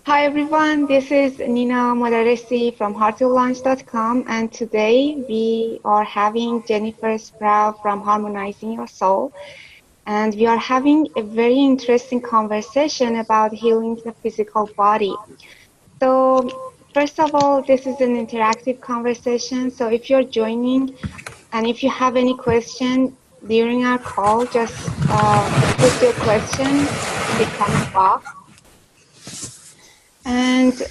Hi everyone, this is Nina Moderasi from hearttolaunch.com, and today we are having Jennifer Sproul from Harmonizing Your Soul, and we are having a very interesting conversation about healing the physical body. So first of all, this is an interactive conversation, so if you're joining and if you have any question during our call, just put your question in the comment box. And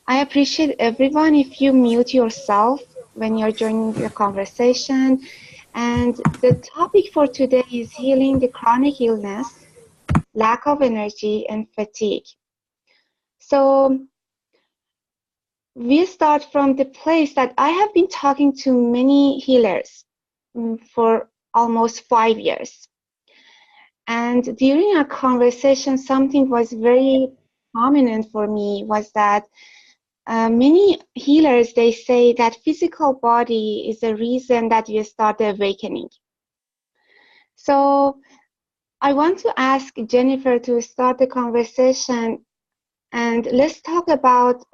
I appreciate everyone if you mute yourself when you're joining the conversation. And the topic for today is healing the chronic illness, lack of energy, and fatigue. So we start from the place that I have been talking to many healers for almost 5 years. And during our conversation, something was very prominent for me was that many healers, they say that physical body is the reason that you start the awakening. So I want to ask Jennifer to start the conversation, and let's talk about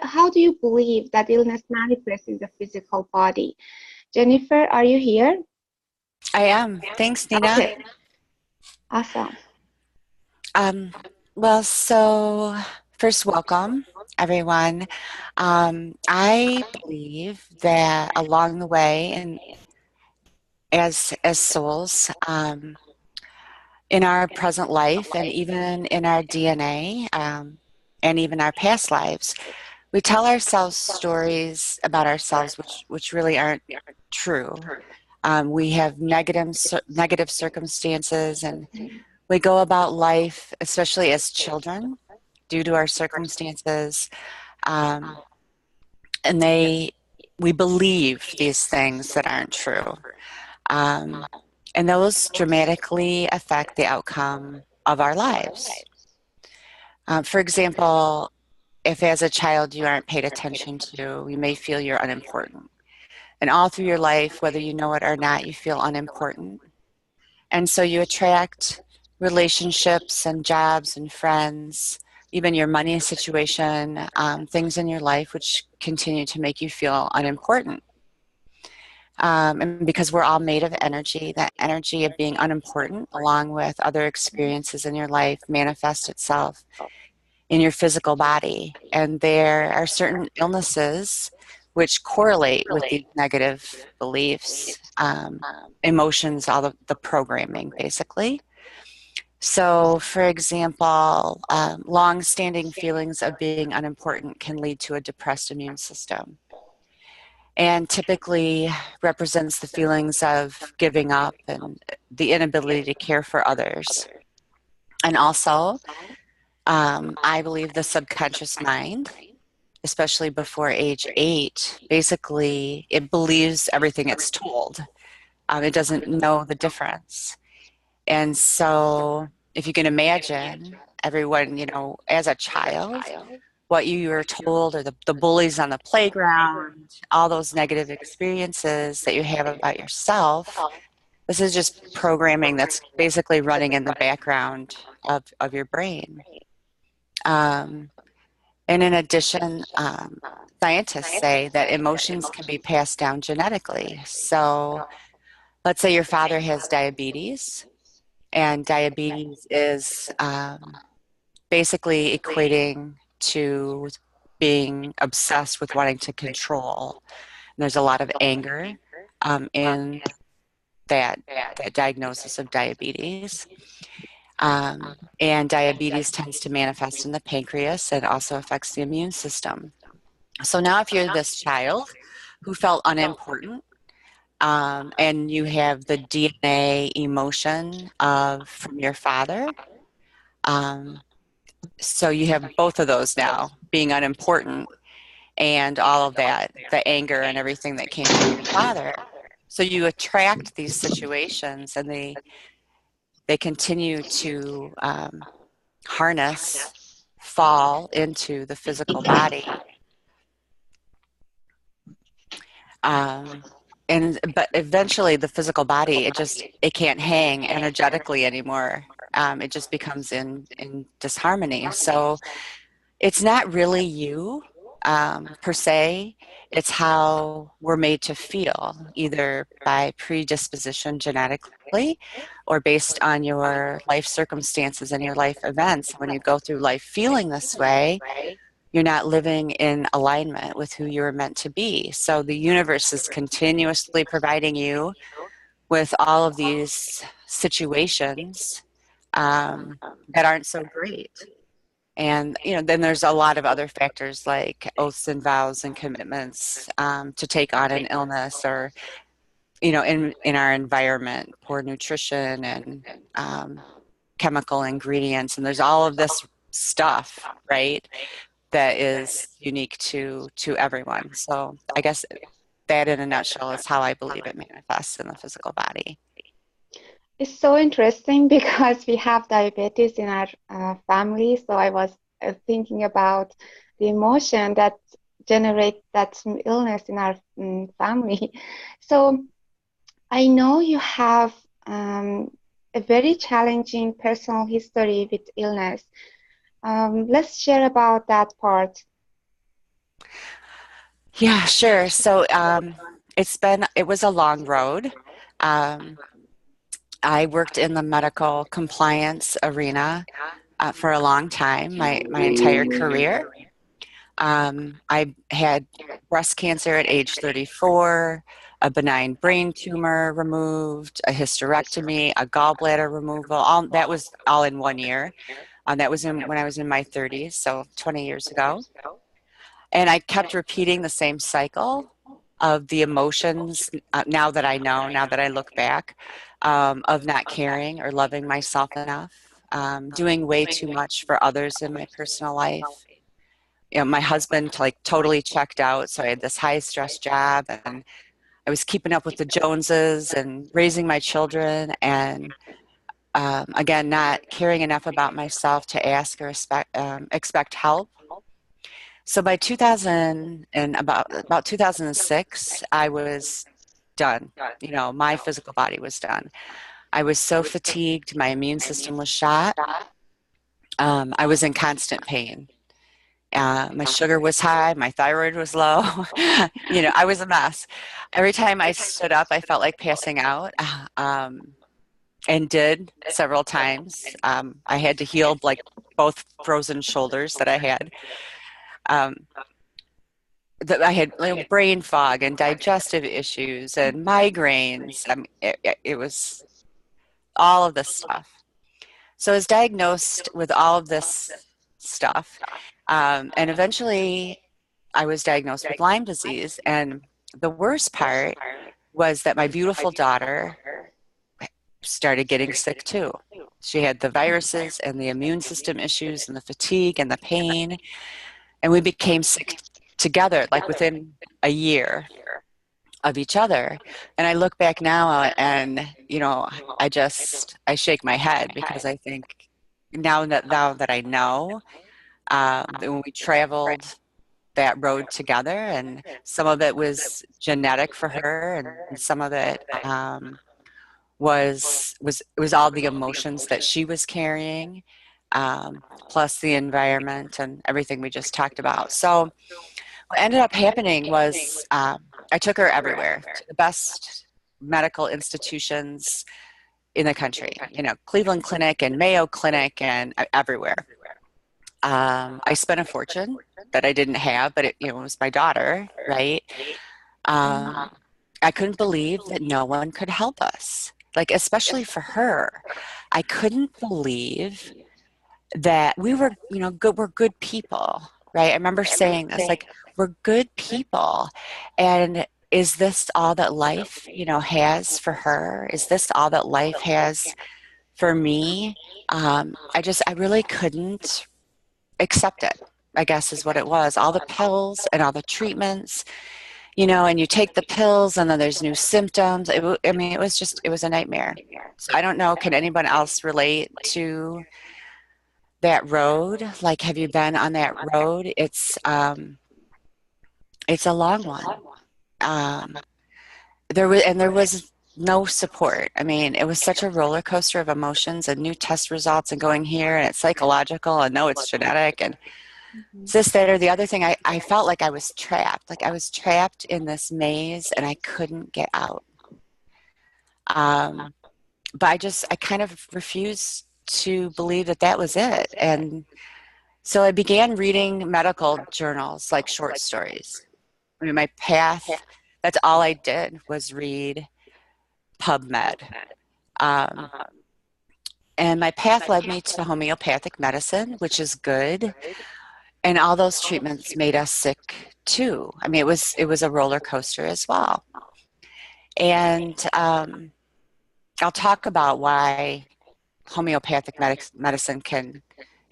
how do you believe that illness manifests in the physical body? Jennifer, are you here? I am. Thanks, Nina. Okay, awesome. Well, so first, welcome, everyone. I believe that along the way, and as souls, in our present life, and even in our DNA, and even our past lives, we tell ourselves stories about ourselves which really aren't true. We have negative circumstances, and we go about life, especially as children, due to our circumstances, um, and we believe these things that aren't true, um, and those dramatically affect the outcome of our lives. For example, if as a child you aren't paid attention to, you may feel you're unimportant. And all through your life, whether you know it or not, you feel unimportant. And so you attract relationships and jobs and friends, even your money situation, things in your life which continue to make you feel unimportant. And because we're all made of energy, that energy of being unimportant, along with other experiences in your life, manifests itself in your physical body. And there are certain illnesses which correlate with these negative beliefs, emotions, all the programming, basically. So, for example, long-standing feelings of being unimportant can lead to a depressed immune system, and typically represents the feelings of giving up and the inability to care for others. And also, I believe the subconscious mind, especially before age 8, basically it believes everything it's told. It doesn't know the difference. And so if you can imagine everyone, as a child, what you were told, or the bullies on the playground, all those negative experiences that you have about yourself, this is just programming that's basically running in the background of your brain. And in addition, scientists say that emotions can be passed down genetically. So let's say your father has diabetes, and diabetes is basically equating to being obsessed with wanting to control. And there's a lot of anger in that diagnosis of diabetes. And diabetes tends to manifest in the pancreas and also affects the immune system. So now if you're this child who felt unimportant, and you have the DNA emotion from your father, so you have both of those now, being unimportant and all of that, the anger and everything that came from your father. So you attract these situations, and they continue to fall into the physical body. But eventually the physical body, it can't hang energetically anymore. it just becomes in disharmony. So it's not really you per se. It's how we're made to feel, either by predisposition genetically or based on your life circumstances and your life events. When you go through life feeling this way, you're not living in alignment with who you were meant to be. So the universe is continuously providing you with all of these situations that aren't so great. And then there's a lot of other factors like oaths and vows and commitments to take on an illness, or in our environment, poor nutrition and chemical ingredients, and there's all of this stuff, right, that is unique to everyone. So I guess that in a nutshell is how I believe it manifests in the physical body. It's so interesting because we have diabetes in our family. So I was thinking about the emotion that generate that illness in our family. So I know you have a very challenging personal history with illness. Let's share about that part. Yeah, sure. So it was a long road. Um, I worked in the medical compliance arena for a long time, my entire career. I had breast cancer at age 34, a benign brain tumor removed, a hysterectomy, a gallbladder removal. All that was all in 1 year. That was when I was in my 30s, so 20 years ago. And I kept repeating the same cycle of the emotions, now that I know, now that I look back, of not caring or loving myself enough, doing way too much for others in my personal life. My husband like totally checked out, so I had this high stress job, and I was keeping up with the Joneses and raising my children, and again, not caring enough about myself to ask or expect help. So by 2000 and about 2006, I was done. My physical body was done. I was so fatigued, my immune system was shot. I was in constant pain. My sugar was high, my thyroid was low. I was a mess. Every time I stood up, I felt like passing out, and did several times. I had to heal like both frozen shoulders that I had. Um, that I had brain fog and digestive issues and migraines. I mean, it was all of this stuff. So I was diagnosed with all of this stuff. And eventually I was diagnosed with Lyme disease. And the worst part was that my beautiful daughter started getting sick too. She had the viruses and the immune system issues and the fatigue and the pain. And we became sick together, like within a year of each other. And I look back now and, I shake my head because I think now that I know, that when we traveled that road together, and some of it was genetic for her, and some of it was all the emotions that she was carrying, plus the environment and everything we just talked about. So what ended up happening was I took her everywhere to the best medical institutions in the country, Cleveland Clinic and Mayo Clinic and everywhere. I spent a fortune that I didn't have, but it was my daughter, right? Um, I couldn't believe that no one could help us, like especially for her. I couldn't believe that we were, good. We're good people, right? I remember saying this, like, we're good people, and is this all that life, has for her? Is this all that life has for me? I really couldn't accept it, I guess is what it was. All the pills and all the treatments, and you take the pills and then there's new symptoms. I mean, it was a nightmare. So I don't know, can anyone else relate to that road? Like, have you been on that road? It's a long one. Um, there was no support. I mean, it was such a roller coaster of emotions and new test results and going here and it's psychological and no, it's genetic and it's Mhm. this, that, or the other thing. I felt like I was trapped. Like I was trapped in this maze and I couldn't get out. Um, but I kind of refused to believe that that was it. And so I began reading medical journals like short stories. I mean, my path, that's all I did was read PubMed. Um, and my path led me to homeopathic medicine, which is good. And all those treatments made us sick too. I mean, it was a roller coaster as well. And I'll talk about why homeopathic medicine can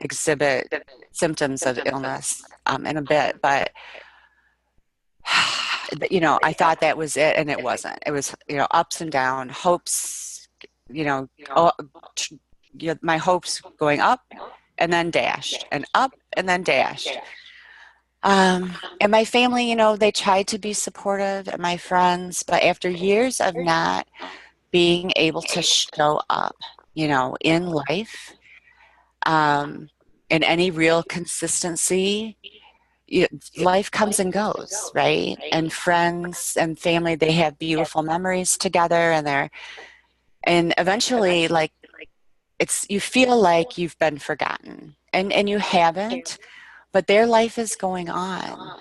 exhibit symptoms of illness in a bit, but I thought that was it, and it wasn't. It was, ups and down, hopes, you know, oh, my hopes going up and then dashed, and up and then dashed. And my family, they tried to be supportive, and my friends, but after years of not being able to show up, in life, in any real consistency, you, life comes and goes, right? And friends and family, they have beautiful memories together, and eventually, like, you feel like you've been forgotten, and you haven't, but their life is going on.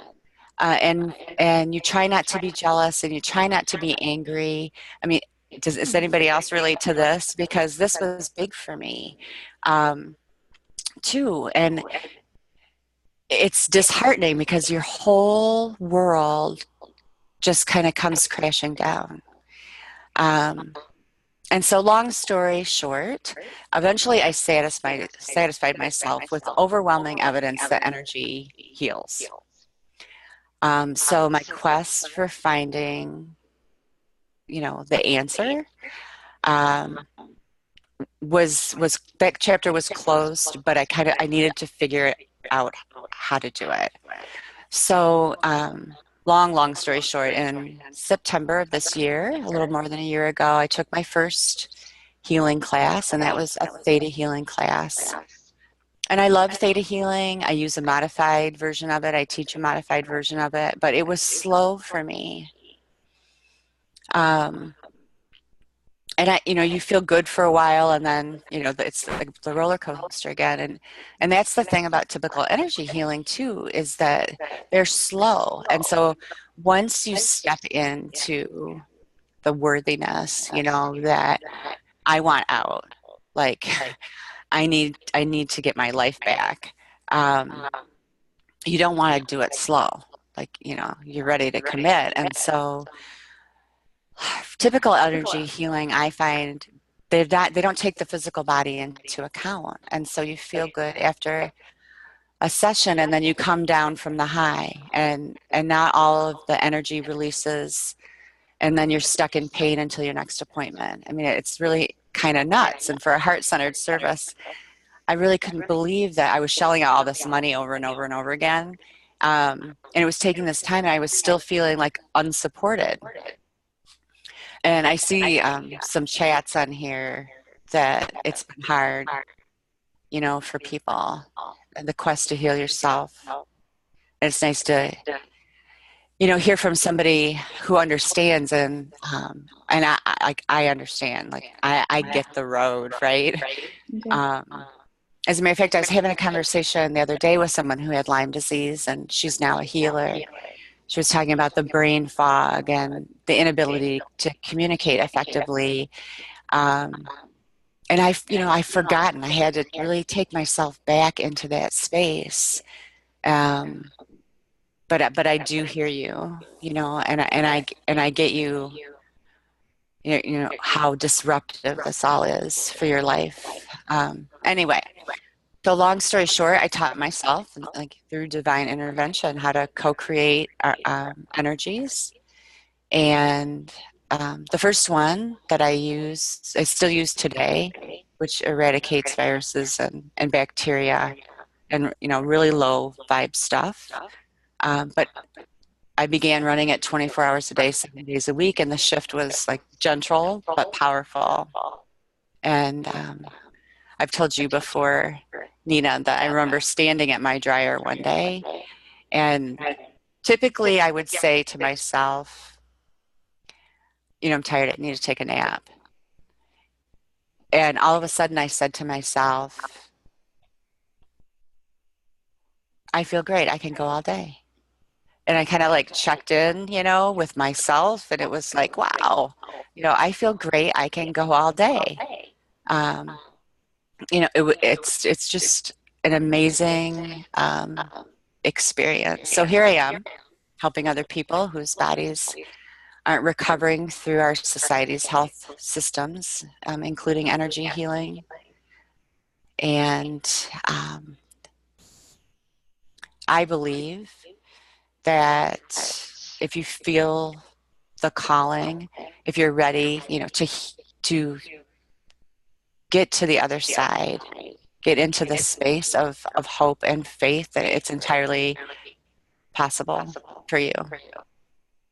And you try not to be jealous and you try not to be angry. I mean, does anybody else relate to this? Because this was big for me, um, too. And it's disheartening because your whole world just kind of comes crashing down. Um, and so, long story short, eventually I satisfied myself with overwhelming evidence that energy heals. So my quest for finding, the answer, um, was that chapter was closed, but I needed to figure out how to do it. So, long story short, in September of this year, a little more than a year ago, I took my first healing class, and that was a theta healing class. And I love theta healing. I use a modified version of it. I teach a modified version of it, but it was slow for me. Um, and you feel good for a while, and then, it's like the roller coaster again. And that's the thing about typical energy healing too, is that they're slow. And so once you step into the worthiness, that I want out, like I need to get my life back. Um, you don't want to do it slow. Like, you're ready to commit. And so typical energy healing, I find they don't take the physical body into account. And so you feel good after a session, and then you come down from the high, and not all of the energy releases, and then you're stuck in pain until your next appointment. I mean, it's really kind of nuts. And for a heart-centered service, I really couldn't believe that I was shelling out all this money over and over and over again. And it was taking this time, and I was still feeling like unsupported. And I see some chats on here that it's been hard, for people, and the quest to heal yourself. And it's nice to, hear from somebody who understands, and I understand. Like I get the road, right? Okay. Um, as a matter of fact, I was having a conversation the other day with someone who had Lyme disease, and she's now a healer. She was talking about the brain fog and the inability to communicate effectively. Um, and I've forgotten. I had to really take myself back into that space. Um, but I do hear you, and I get you, how disruptive this all is for your life. Anyway, so long story short, I taught myself, like through divine intervention, how to co-create our energies. And the first one that I still use today, which eradicates viruses and bacteria and, really low vibe stuff. But I began running it 24 hours a day, 7 days a week, and the shift was like gentle but powerful. And I've told you before, Nina, that I remember standing at my dryer one day, and typically I would say to myself, I'm tired, I need to take a nap. And all of a sudden I said to myself, I feel great, I can go all day. And I kind of like checked in, with myself, and it was like, wow, I feel great, I can go all day. Um, it's just an amazing experience. So here I am helping other people whose bodies aren't recovering through our society's health systems, including energy healing. And I believe that if you feel the calling, if you're ready, to get to the other side, get into the space of hope and faith, that it's entirely possible for you.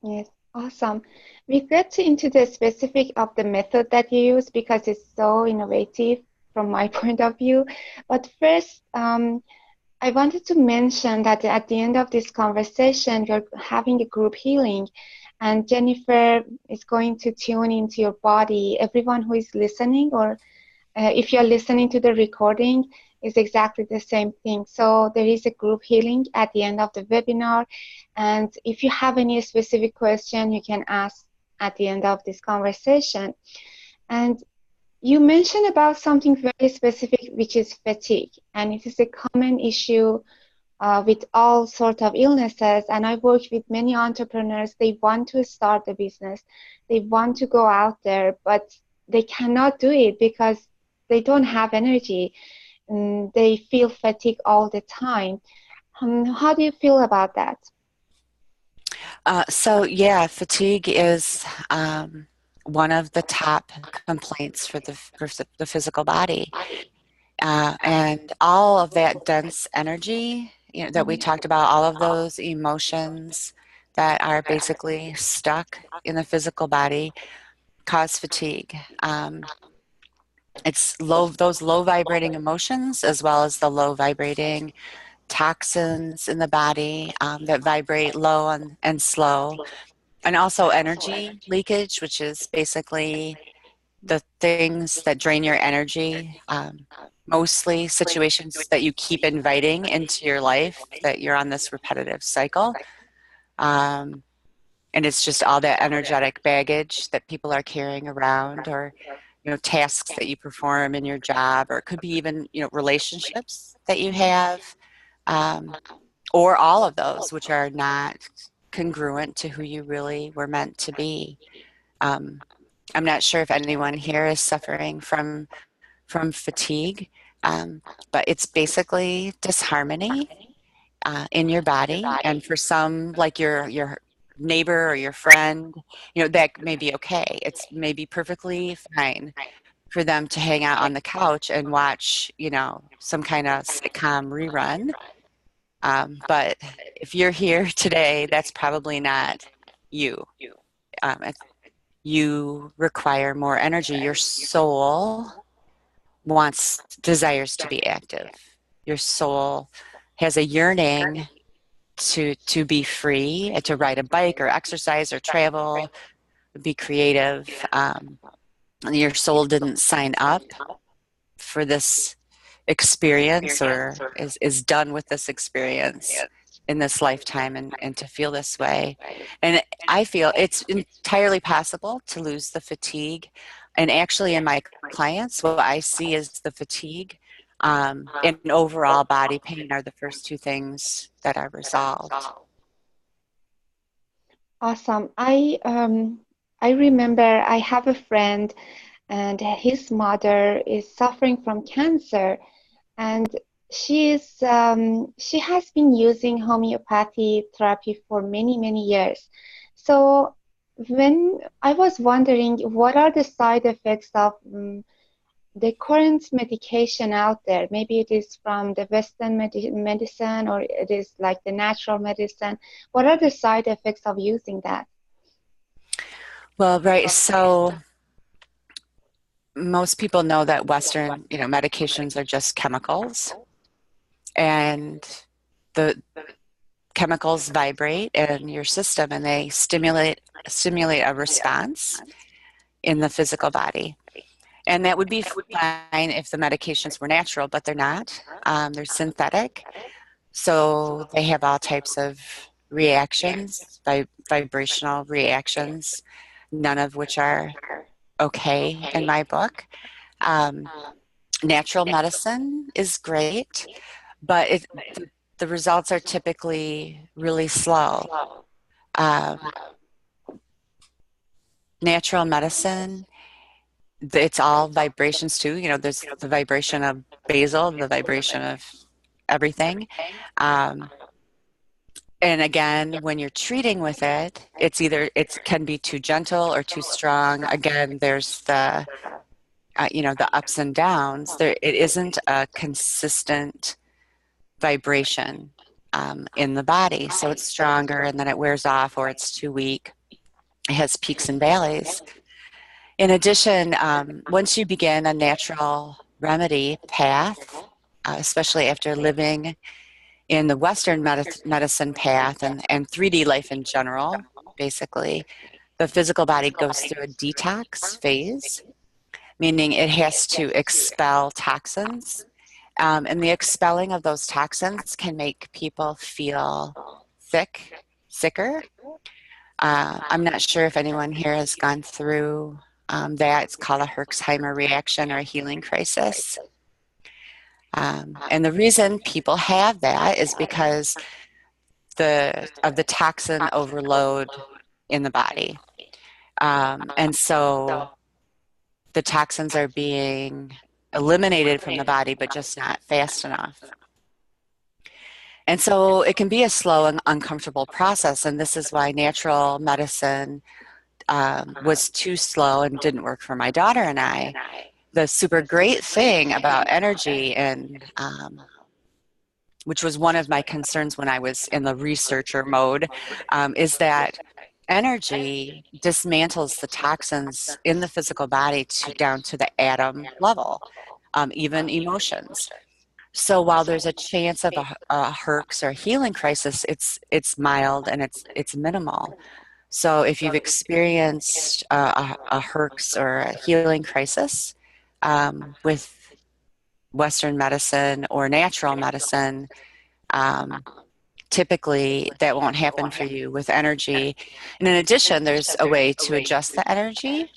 Yes, awesome. We get into the specific of the method that you use because it's so innovative from my point of view. But first, I wanted to mention that at the end of this conversation, you're having a group healing, and Jennifer is going to tune into your body. Everyone who is listening, or if you're listening to the recording, is exactly the same thing. So there is a group healing at the end of the webinar. And if you have any specific question, you can ask at the end of this conversation. And you mentioned about something very specific, which is fatigue. And it is a common issue with all sorts of illnesses. And I work with many entrepreneurs. They want to start a business. They want to go out there, but they cannot do it because they don't have energy. They feel fatigue all the time. How do you feel about that? So yeah, fatigue is one of the top complaints for the physical body. And all of that dense energy, that we talked about, all of those emotions that are basically stuck in the physical body cause fatigue. It's those low vibrating emotions, as well as the low vibrating toxins in the body that vibrate low and slow, and also energy leakage, which is basically the things that drain your energy, mostly situations that you keep inviting into your life, that you're on this repetitive cycle. Um, and it's just all that energetic baggage that people are carrying around, or tasks that you perform in your job, or it could be even relationships that you have, um, or all of those which are not congruent to who you really were meant to be. I'm not sure if anyone here is suffering from fatigue, but it's basically disharmony in your body. And for some, like your neighbor or your friend, that may be okay. It's maybe perfectly fine for them to hang out on the couch and watch, some kind of sitcom rerun. But if you're here today, that's probably not you. You require more energy. Your soul desires to be active. Your soul has a yearning to be free, to ride a bike or exercise or travel, be creative. Your soul didn't sign up for this experience, or is done with this experience in this lifetime, and to feel this way. And I feel it's entirely possible to lose the fatigue. And actually in my clients, what I see is the fatigue and overall body pain are the first two things that are resolved. Awesome. I remember I have a friend, and his mother is suffering from cancer, and she has been using homeopathy therapy for many years. So when I was wondering what are the side effects of the current medication out there? Maybe it is from the Western medicine, or it is like the natural medicine. What are the side effects of using that? Well, right. So most people know that Western, medications are just chemicals, and the chemicals vibrate in your system and they stimulate a response in the physical body. And that would be fine if the medications were natural, but they're not. They're synthetic. So they have all types of reactions, vibrational reactions, none of which are okay in my book. Um, Natural medicine is great, but the results are typically really slow. Um, Natural medicine, it's all vibrations too. There's the vibration of basil, the vibration of everything. Um, and again, when you're treating with it, it can be too gentle or too strong. Again, there's the ups and downs. It isn't a consistent vibration in the body. So it's stronger and then it wears off, or it's too weak. It has peaks and valleys. In addition, once you begin a natural remedy path, especially after living in the Western medicine path and 3D life in general, basically, the physical body goes through a detox phase, meaning it has to expel toxins. And the expelling of those toxins can make people feel sicker. I'm not sure if anyone here has gone through that. It's called a Herxheimer reaction or a healing crisis. And the reason people have that is because of the toxin overload in the body. And so the toxins are being eliminated from the body, but just not fast enough. And so it can be a slow and uncomfortable process. And this is why natural medicine was too slow and didn't work for my daughter and I. The super great thing about energy, and which was one of my concerns when I was in the researcher mode, is that energy dismantles the toxins in the physical body down to the atom level, even emotions. So while there's a chance of a herx or healing crisis, it's mild and it's minimal. So if you've experienced a herx or a healing crisis with Western medicine or natural medicine, um, typically that won't happen for you with energy. And in addition, there's a way to adjust the energy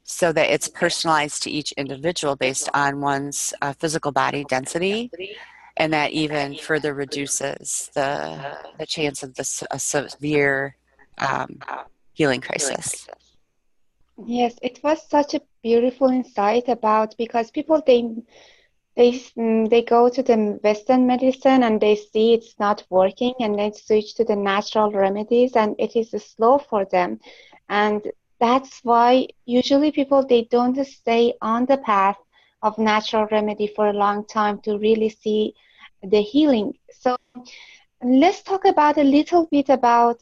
so that it's personalized to each individual based on one's physical body density, and that even further reduces the chance of a severe um, healing crisis. Yes, it was such a beautiful insight about, because people they go to the Western medicine and they see it's not working and they switch to the natural remedies and it is slow for them. And that's why usually people they don't stay on the path of natural remedy for a long time to really see the healing. So let's talk about a little bit about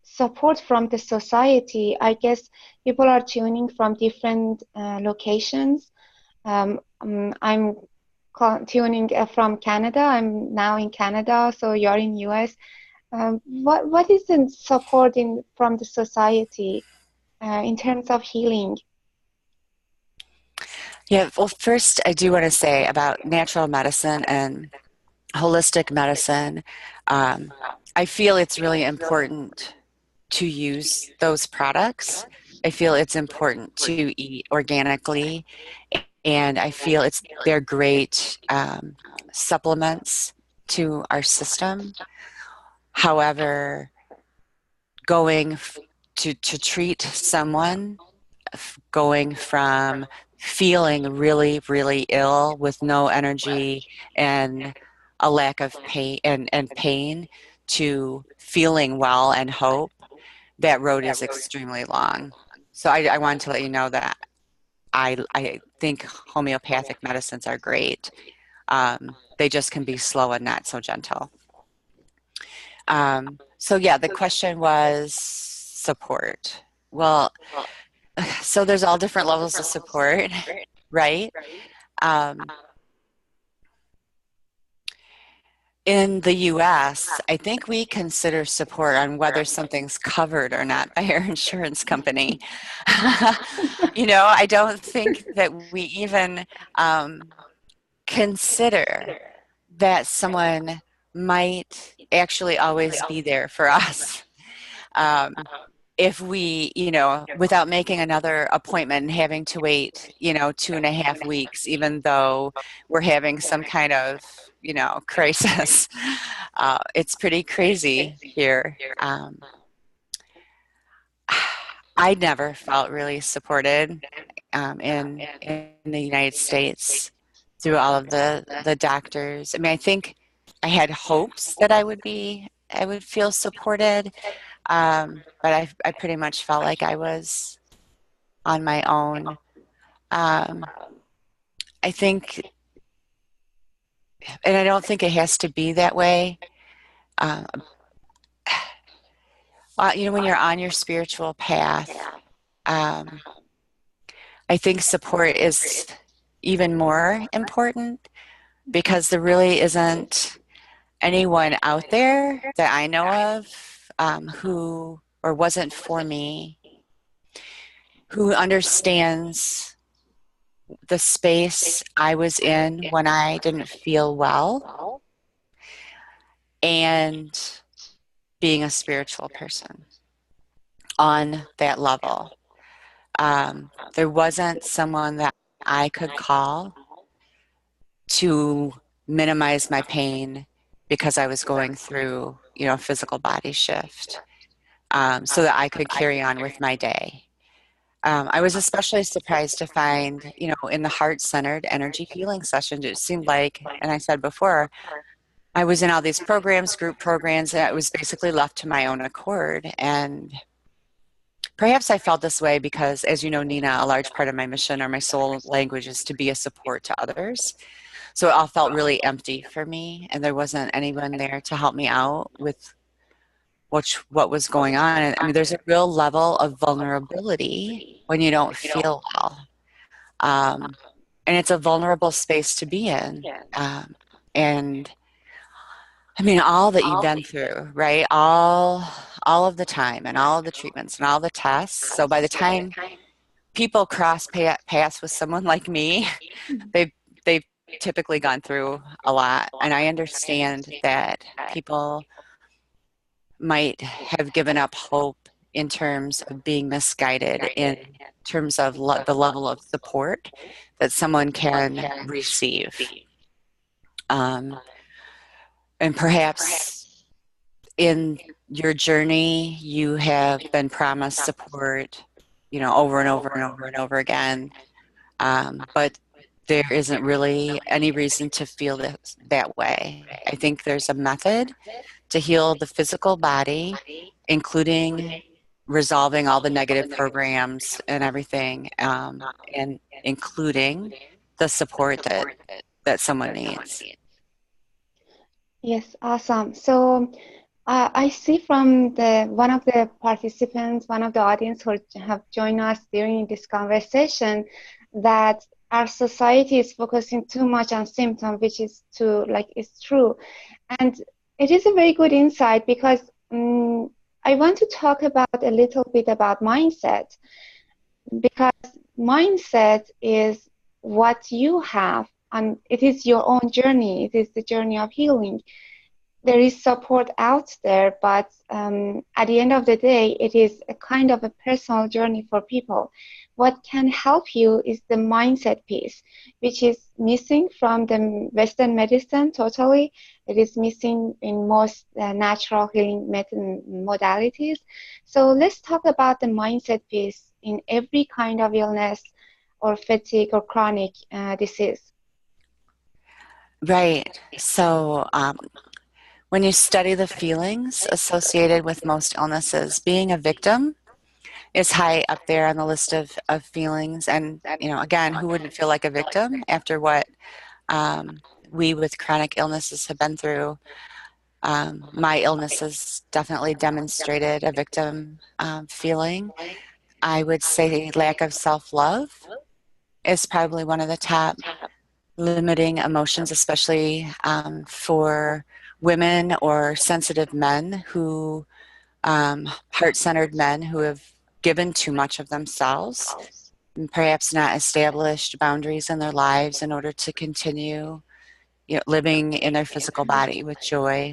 support from the society. I guess people are tuning from different locations. I'm tuning from Canada. I'm now in Canada, so you're in US. What is the support from the society in terms of healing? Yeah, well, first, I do want to say about natural medicine and holistic medicine. Um, I feel it's really important to use those products. I feel it's important to eat organically, and I feel they're great supplements to our system. However, going to treat someone, going from feeling really, really ill with no energy and a lack of pain and pain to feeling well and hope, that road is extremely long. So I wanted to let you know that. I think homeopathic medicines are great. They just can be slow and not so gentle. So yeah, the question was support. Well, so there's all different levels of support, right? Um, in the US, I think we consider support on whether something's covered or not by our insurance company. I don't think that we even consider that someone might actually always be there for us. Um, if we, without making another appointment and having to wait, 2.5 weeks, even though we're having some kind of, crisis. It's pretty crazy here. I never felt really supported in the United States through all of the doctors. I mean, I think I had hopes that I would feel supported, but I pretty much felt like I was on my own. Um, I think, and I don't think it has to be that way. Um, when you're on your spiritual path, um, I think support is even more important because there really isn't anyone out there that I know of who, or wasn't for me, who understands the space I was in when I didn't feel well and being a spiritual person on that level. There wasn't someone that I could call to minimize my pain because I was going through, a physical body shift, so that I could carry on with my day. I was especially surprised to find, in the heart-centered energy healing sessions, it seemed like, and I said before, I was in all these programs, group programs, and I was basically left to my own accord. And perhaps I felt this way because, as you know, Nina, a large part of my mission or my soul language is to be a support to others. So it all felt really empty for me, and there wasn't anyone there to help me out with what was going on. And I mean, there's a real level of vulnerability when you don't feel well. Um, and it's a vulnerable space to be in. And I mean, all that you've been through, right? All of the time and all of the treatments and all the tests. So by the time people cross paths with someone like me, they've typically gone through a lot. And I understand that people might have given up hope in terms of being misguided, in terms of the level of support that someone can receive. And perhaps in your journey, you have been promised support, over and over and over and over again. But there isn't really any reason to feel that way. I think there's a method to heal the physical body, including resolving all the negative programs and everything, and including the support that someone needs. Yes, awesome. So I see from one of the participants, one of the audience who have joined us during this conversation, that our society is focusing too much on symptom, which is it's true. And it is a very good insight because I want to talk about a little bit about mindset, because mindset is what you have, and it is your own journey. It is the journey of healing. There is support out there, but at the end of the day, it is a kind of a personal journey for people. What can help you is the mindset piece, which is missing from the Western medicine totally. It is missing in most natural healing modalities. So let's talk about the mindset piece in every kind of illness or fatigue or chronic disease. Right. So when you study the feelings associated with most illnesses, being a victim is high up there on the list of feelings. And, you know, again, who wouldn't feel like a victim after what we with chronic illnesses have been through? My illness has definitely demonstrated a victim feeling. I would say lack of self-love is probably one of the top limiting emotions, especially for women or sensitive men who, heart-centered men who have given too much of themselves and perhaps not established boundaries in their lives in order to continue, you know, living in their physical body with joy.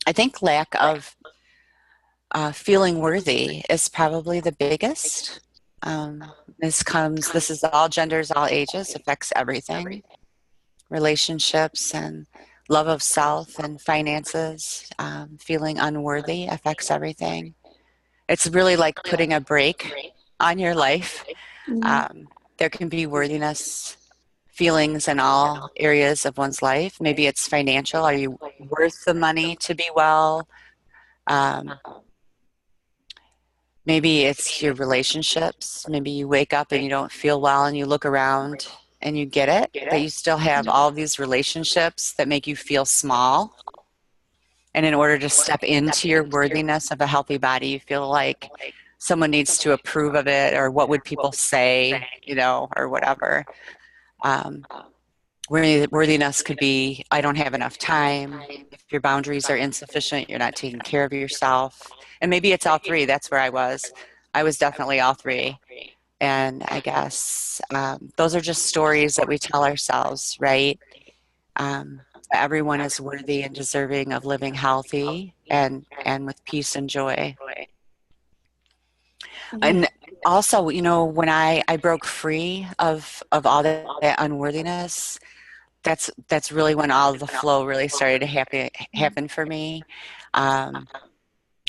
I think lack of feeling worthy is probably the biggest. This is all genders, all ages, affects everything. Relationships and love of self and finances, feeling unworthy affects everything. It's really like putting a brake on your life. Mm. Um, there can be worthiness feelings in all areas of one's life. Maybe it's financial. Are you worth the money to be well? Um, Maybe it's your relationships. Maybe you wake up and you don't feel well and you look around and you get it, that you still have all these relationships that make you feel small. And in order to step into your worthiness of a healthy body, you feel like someone needs to approve of it, or what would people say, you know, or whatever. Um, Worthiness could be, I don't have enough time. If your boundaries are insufficient, you're not taking care of yourself. And maybe it's all three. That's where I was. I was definitely all three. And I guess those are just stories that we tell ourselves, right? Um, Everyone is worthy and deserving of living healthy and with peace and joy. Yes. And also, you know, when I broke free of all that unworthiness, that's really when all the flow really started to happen for me. I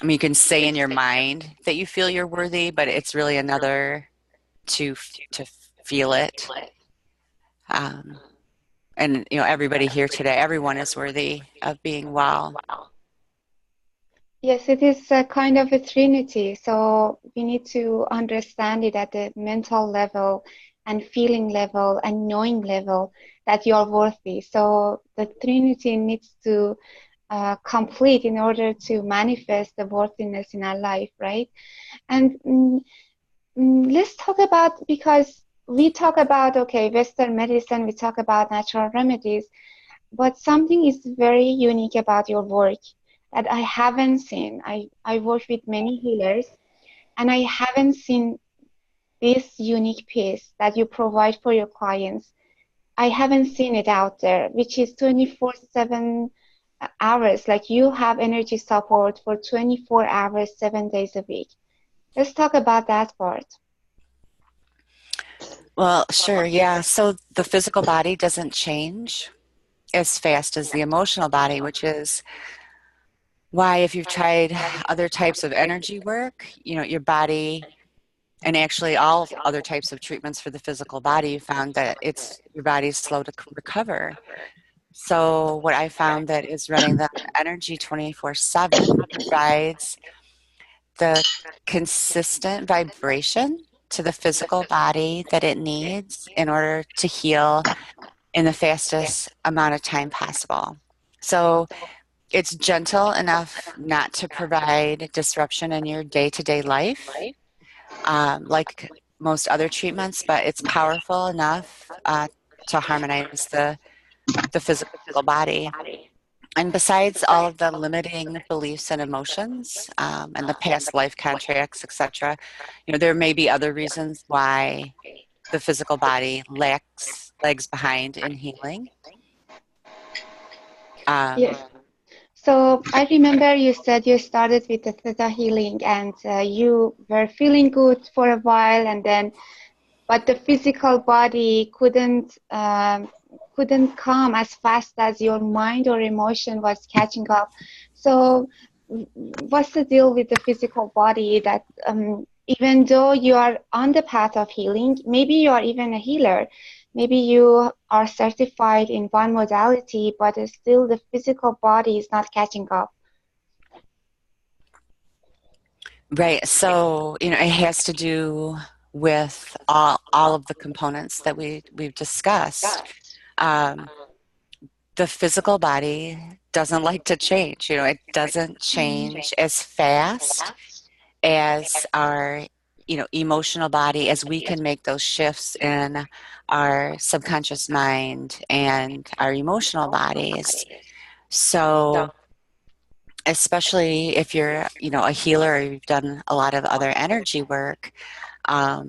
mean, you can say in your mind that you feel you're worthy, but it's really another to feel it. Um, and you know, everybody here today, everyone is worthy of being well. Yes, it is a kind of a trinity. So we need to understand it at the mental level and feeling level and knowing level that you are worthy. So the trinity needs to complete in order to manifest the worthiness in our life, right? And let's talk about, because we talk about, okay, Western medicine, we talk about natural remedies, but something is very unique about your work that I haven't seen. I work with many healers, and I haven't seen this unique piece that you provide for your clients. I haven't seen it out there, which is 24/7 hours. Like you have energy support for 24 hours, 7 days a week. Let's talk about that part. Well, sure, yeah. So the physical body doesn't change as fast as the emotional body, which is why if you've tried other types of energy work, you know, your body, and actually all other types of treatments for the physical body, you found that it's your body's slow to recover. So what I found that is running the energy 24/7 provides the consistent vibration to the physical body that it needs in order to heal in the fastest amount of time possible. So it's gentle enough not to provide disruption in your day-to-day life, like most other treatments, but it's powerful enough to harmonize the physical body. And besides all of the limiting beliefs and emotions and the past life contracts, etc., you know, there may be other reasons why the physical body lags behind in healing. Yes. Um, So I remember you said you started with the theta healing, and you were feeling good for a while, and then but the physical body couldn't come as fast as your mind or emotion was catching up. So what's the deal with the physical body that even though you are on the path of healing, maybe you are even a healer, maybe you are certified in one modality, but still the physical body is not catching up. Right. So, it has to do with all of the components that we've discussed. Um, the physical body doesn't like to change. It doesn't change as fast as our, emotional body, as we can make those shifts in our subconscious mind and our emotional bodies. So, especially if you're, a healer or you've done a lot of other energy work, um,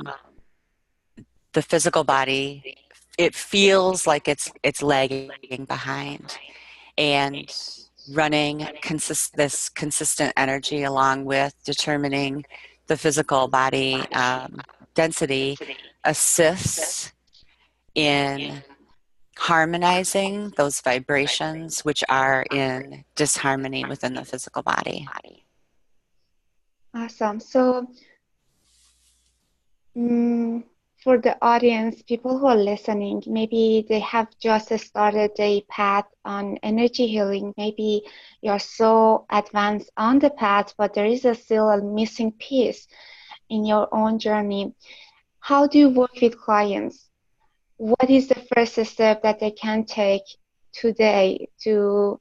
the physical body, it feels like it's lagging behind. And running this consistent energy along with determining the physical body density assists in harmonizing those vibrations which are in disharmony within the physical body. Awesome. So, mm, for the audience, people who are listening, maybe they have just started a path on energy healing. Maybe you're so advanced on the path, but there is still a missing piece in your own journey. How do you work with clients? What is the first step that they can take today to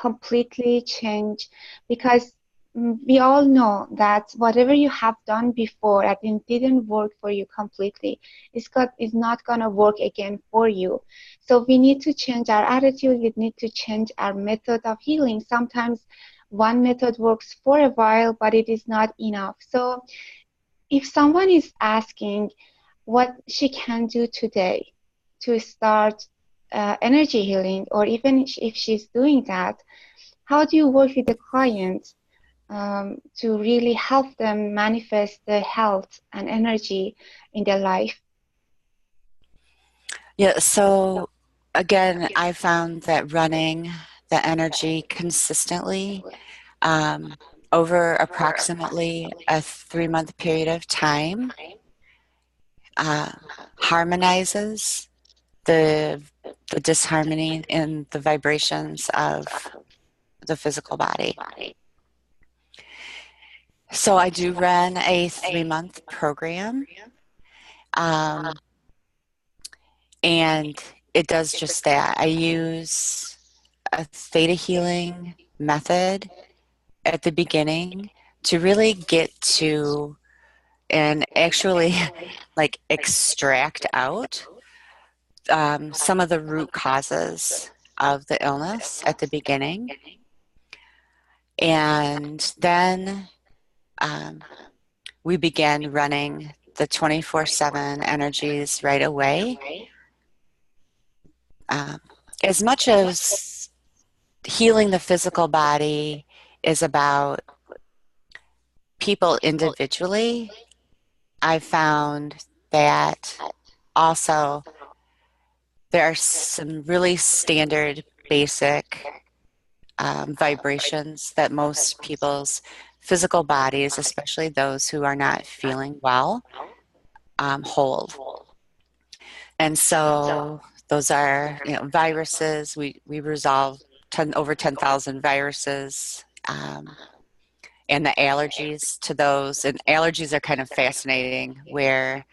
completely change? Because we all know that whatever you have done before and it didn't work for you completely, it's not gonna work again for you. So we need to change our attitude. We need to change our method of healing. Sometimes one method works for a while, but it is not enough. So if someone is asking what she can do today to start energy healing, or even if she's doing that, how do you work with the client to really help them manifest the health and energy in their life? Yeah, so again, I found that running the energy consistently over approximately a 3-month period of time uh, harmonizes the the disharmony in the vibrations of the physical body. So I do run a 3-month program, um, and it does just that. I use a theta healing method at the beginning to really get to and actually like extract out some of the root causes of the illness at the beginning. And then we began running the 24/7 energies right away. Um, as much as healing the physical body is about people individually, I found that also there are some really standard basic vibrations that most people's physical bodies, especially those who are not feeling well, hold. And so those are, viruses. We resolve over 10,000 viruses, and the allergies to those. And allergies are kind of fascinating where,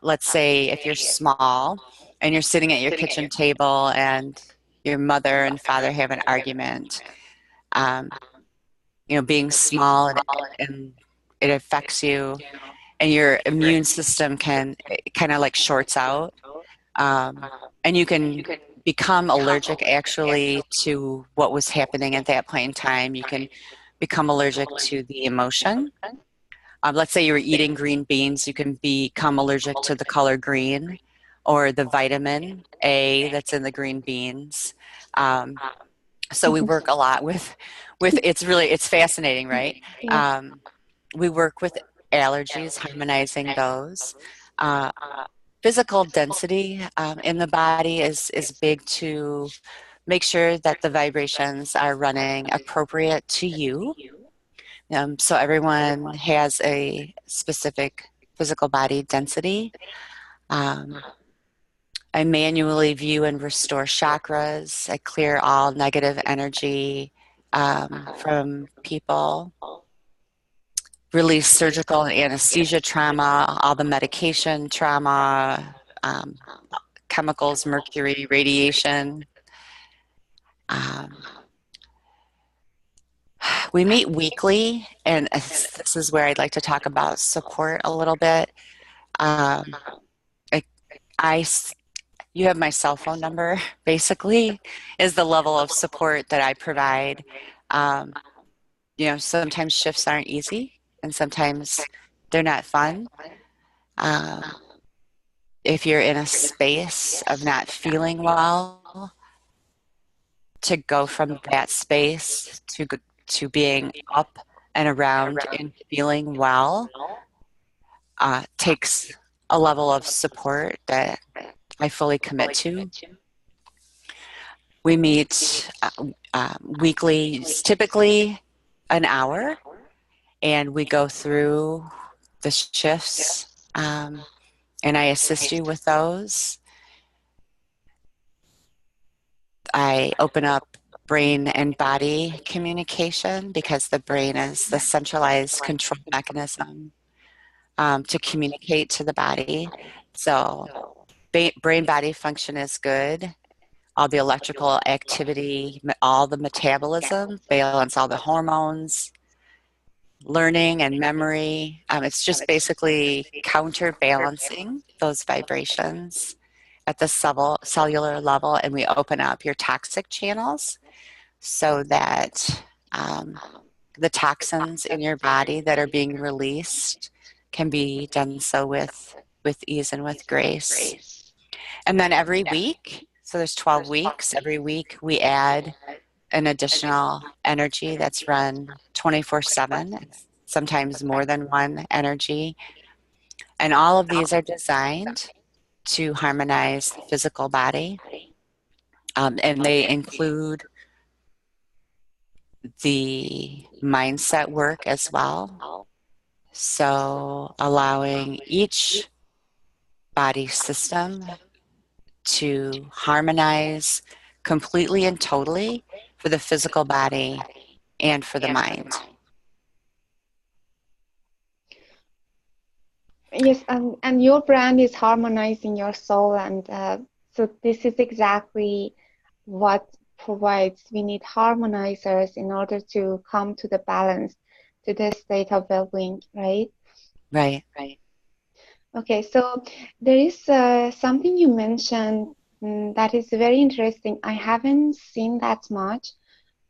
let's say if you're small and you're sitting at your kitchen table and your mother and father have an argument, um, being small and it affects you, and your immune system can kind of like shorts out, and you can become allergic actually to what was happening at that point in time. You can become allergic to the emotion. Let's say you were eating green beans, you can become allergic to the color green or the vitamin A that's in the green beans. So we work a lot with it's fascinating, right? Yes. Um, we work with allergies, harmonizing those. Uh, Physical density in the body is big to make sure that the vibrations are running appropriate to you. So everyone has a specific physical body density. Um, I manually view and restore chakras. I clear all negative energy from people. release surgical and anesthesia trauma, all the medication trauma, chemicals, mercury, radiation. Um, we meet weekly, and this is where I'd like to talk about support a little bit. Um, I, you have my cell phone number, basically, is the level of support that I provide. Um, sometimes shifts aren't easy, and sometimes they're not fun. Um, if you're in a space of not feeling well, to go from that space to being up and around and feeling well takes a level of support that I fully commit to. We meet weekly, it's typically an hour, and we go through the shifts, and I assist you with those. I open up brain and body communication because the brain is the centralized control mechanism to communicate to the body. So brain body function is good. All the electrical activity, all the metabolism, balance all the hormones, learning and memory. It's just basically counterbalancing those vibrations at the cellular level, and we open up your toxic channels so that the toxins in your body that are being released can be done so with ease and with grace. And then every week, so there's 12 weeks, every week we add an additional energy that's run 24/7, sometimes more than one energy. And all of these are designed to harmonize the physical body. And they include the mindset work as well. So allowing each body system to harmonize completely and totally for the physical body and for the mind. Yes, and your brand is Harmonizing Your Soul, and so this is exactly what provides. We need harmonizers in order to come to the balance, to the state of well-being, right? Right. Okay, so there is something you mentioned that is very interesting. I haven't seen that much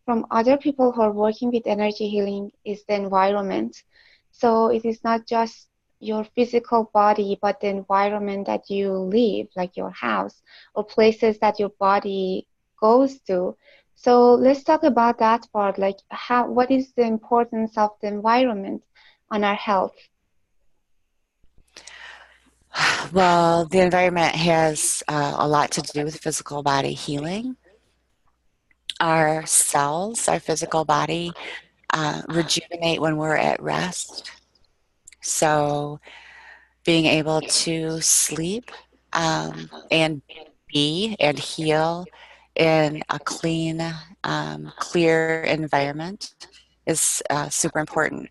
from other people who are working with energy healing is the environment. So it is not just your physical body, but the environment that you live, like your house or places that your body goes to. So let's talk about that part, like what is the importance of the environment on our health? Well, the environment has a lot to do with physical body healing. Our cells, our physical body, rejuvenate when we're at rest. So being able to sleep and be and heal in a clean, clear environment is super important.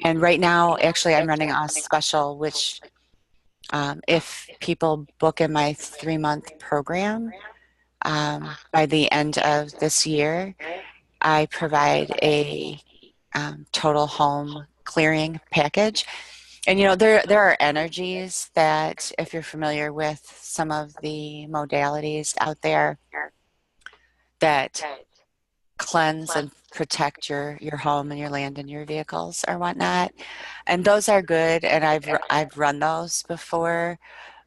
And right now, actually, I'm running a special, which if people book in my 3-month program, by the end of this year, I provide a total home clearing package. And there are energies that, if you're familiar with some of the modalities out there, that cleanse and protect your home and your land and your vehicles or whatnot. And those are good, and I've run those before.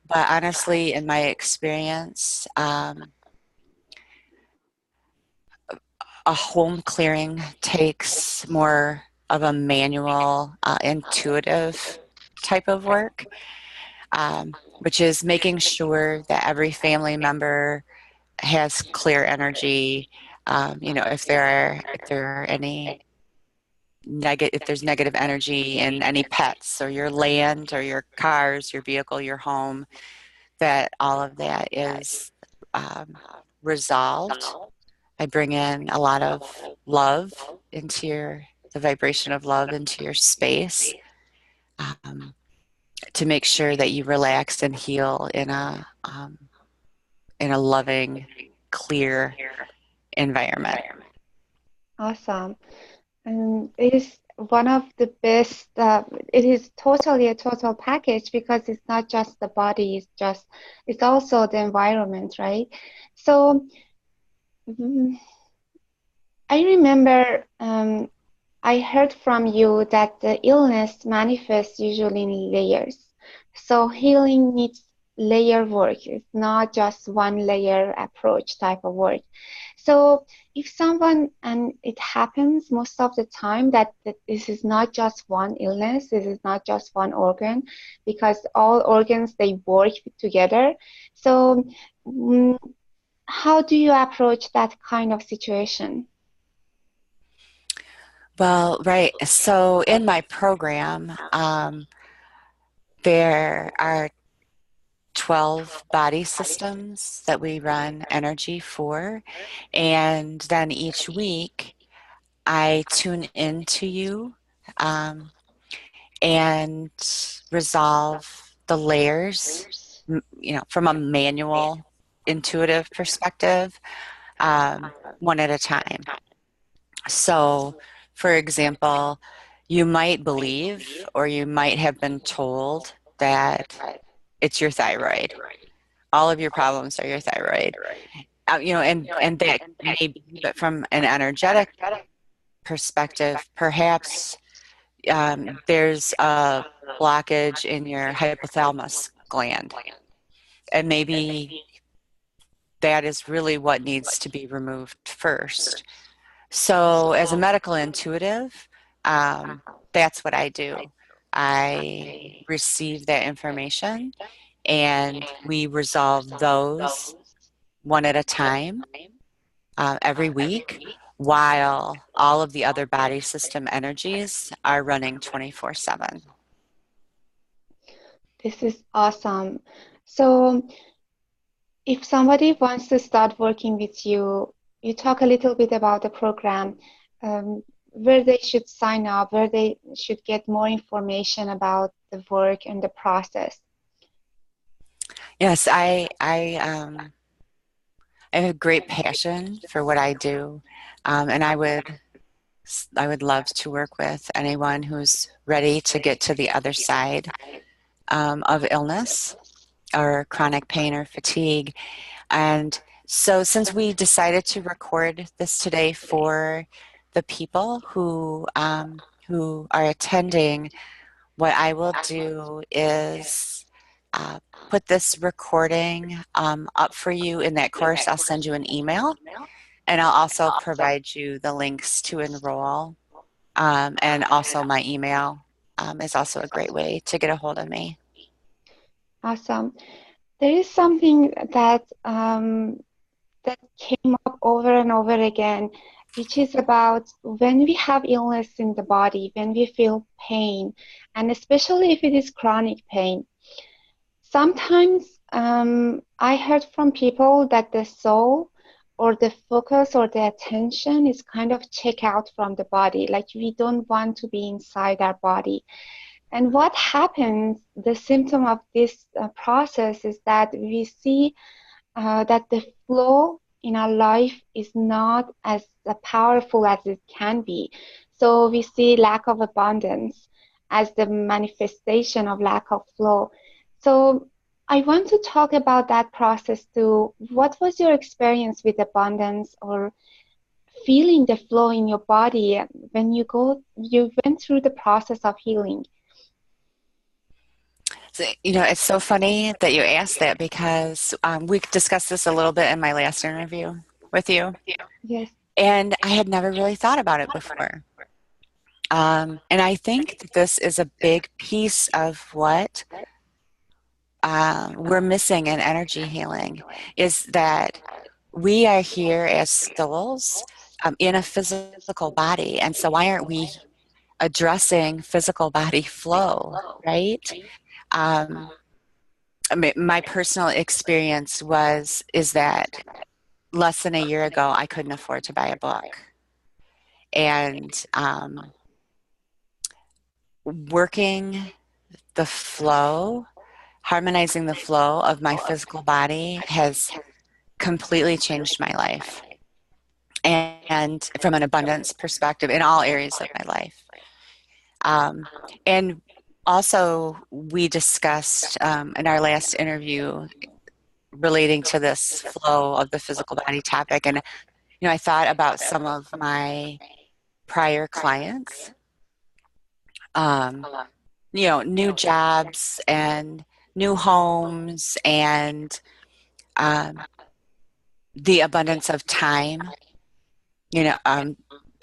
But honestly, in my experience, a home clearing takes more of a manual, intuitive type of work, which is making sure that every family member has clear energy. If there are any if there's negative energy in any pets or your land or your cars, your vehicle, your home, that all of that is resolved. I bring in a lot of love into the vibration of love into your space, to make sure that you relax and heal in a loving, clear environment. Awesome. And it is one of the best, it is totally a total package because it's not just the body, it's also the environment, right? So mm, I remember I heard from you that the illness manifests usually in layers. So healing needs layer work. It's not just one layer approach type of work. So if someone, and it happens most of the time that this is not just one illness, this is not just one organ, because all organs, they work together. So how do you approach that kind of situation? Well, right. So in my program, there are 12 body systems that we run energy for. And then each week, I tune into you um, and resolve the layers, from a manual, intuitive perspective, one at a time. So, for example, you might believe or you might have been told that it's your thyroid. All of your problems are your thyroid. And that may be, but from an energetic perspective, perhaps there's a blockage in your hypothalamus gland, and maybe that is really what needs to be removed first. So, as a medical intuitive, um, that's what I do. I receive that information and we resolve those one at a time every week while all of the other body system energies are running 24/7. This is awesome. So if somebody wants to start working with you, you talk a little bit about the program, where they should sign up, where they should get more information about the work and the process. Yes, I have a great passion for what I do, and I would love to work with anyone who's ready to get to the other side of illness or chronic pain or fatigue. And so, since we decided to record this today for the people who are attending, what I will do is put this recording up for you in that course. I'll send you an email, and I'll also provide you the links to enroll. And also, my email is also a great way to get a hold of me. Awesome. There is something that came up over and over again, which is about when we have illness in the body, when we feel pain, and especially if it is chronic pain. Sometimes I heard from people that the soul or the focus or the attention is kind of check out from the body, like we don't want to be inside our body. And what happens, the symptom of this process is that we see that the flow in our life is not as powerful as it can be. So we see lack of abundance as the manifestation of lack of flow. So I want to talk about that process too. What was your experience with abundance or feeling the flow in your body when you went through the process of healing? So, it's so funny that you asked that because we discussed this a little bit in my last interview with you, Yes. and I had never really thought about it before. And I think that this is a big piece of what we're missing in energy healing is that we are here as souls in a physical body. And so why aren't we addressing physical body flow, right? My personal experience is that less than a year ago, I couldn't afford to buy a book. And working the flow, harmonizing the flow of my physical body has completely changed my life. And from an abundance perspective in all areas of my life. Um, and also, we discussed in our last interview relating to this flow of the physical body topic. And, I thought about some of my prior clients, um, new jobs and new homes and um, the abundance of time, you know, um,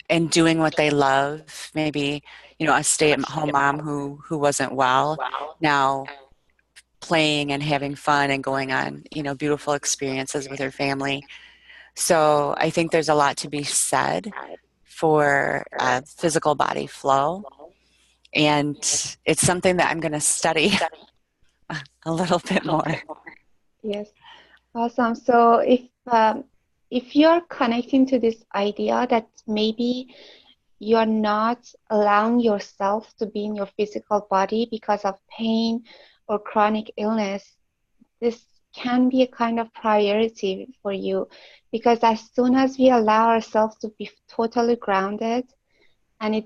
and doing what they love. Maybe, a stay-at-home mom who wasn't well, now playing and having fun and going on, beautiful experiences with her family. So I think there's a lot to be said for physical body flow. And it's something that I'm going to study a little bit more. Yes, awesome. So if you're connecting to this idea that maybe you're not allowing yourself to be in your physical body because of pain or chronic illness, this can be a kind of priority for you, because as soon as we allow ourselves to be totally grounded, and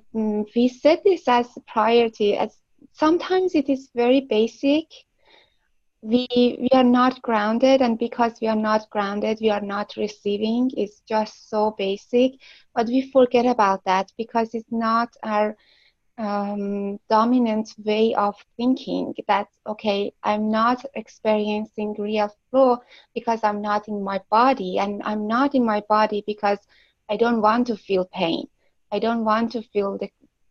we set this as a priority, as sometimes it is very basic. We are not grounded, and because we are not grounded, we are not receiving. It's just so basic, but we forget about that because it's not our dominant way of thinking. That okay, I'm not experiencing real flow because I'm not in my body, and I'm not in my body because I don't want to feel pain. I don't want to feel the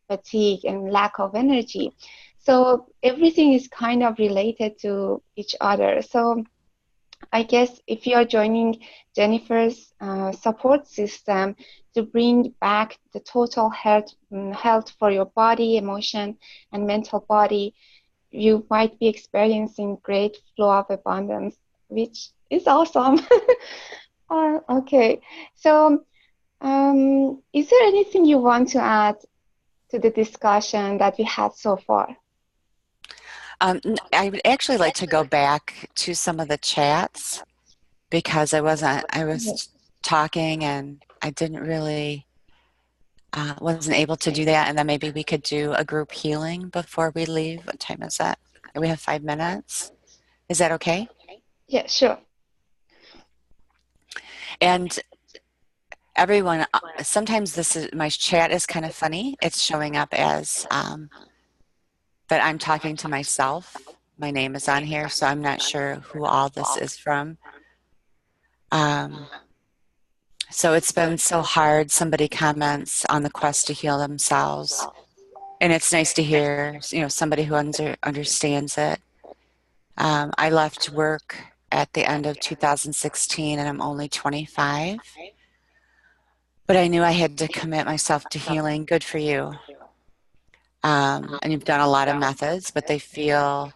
fatigue and lack of energy. So everything is kind of related to each other. So I guess if you are joining Jennifer's support system to bring back the total health for your body, emotion, and mental body, you might be experiencing great flow of abundance, which is awesome. Okay, so is there anything you want to add to the discussion that we had so far? I would actually like to go back to some of the chats because I was talking and I didn't really, wasn't able to do that. And then maybe we could do a group healing before we leave. What time is that? We have 5 minutes. Is that okay? Yeah, sure. And everyone, sometimes my chat is kind of funny. It's showing up as that I'm talking to myself. My name is on here, so I'm not sure who all this is from. Um, so it's been so hard. Somebody comments on the quest to heal themselves. And it's nice to hear, somebody who understands it. I left work at the end of 2016 and I'm only 25. But I knew I had to commit myself to healing. Good for you. And you've done a lot of methods, but they feel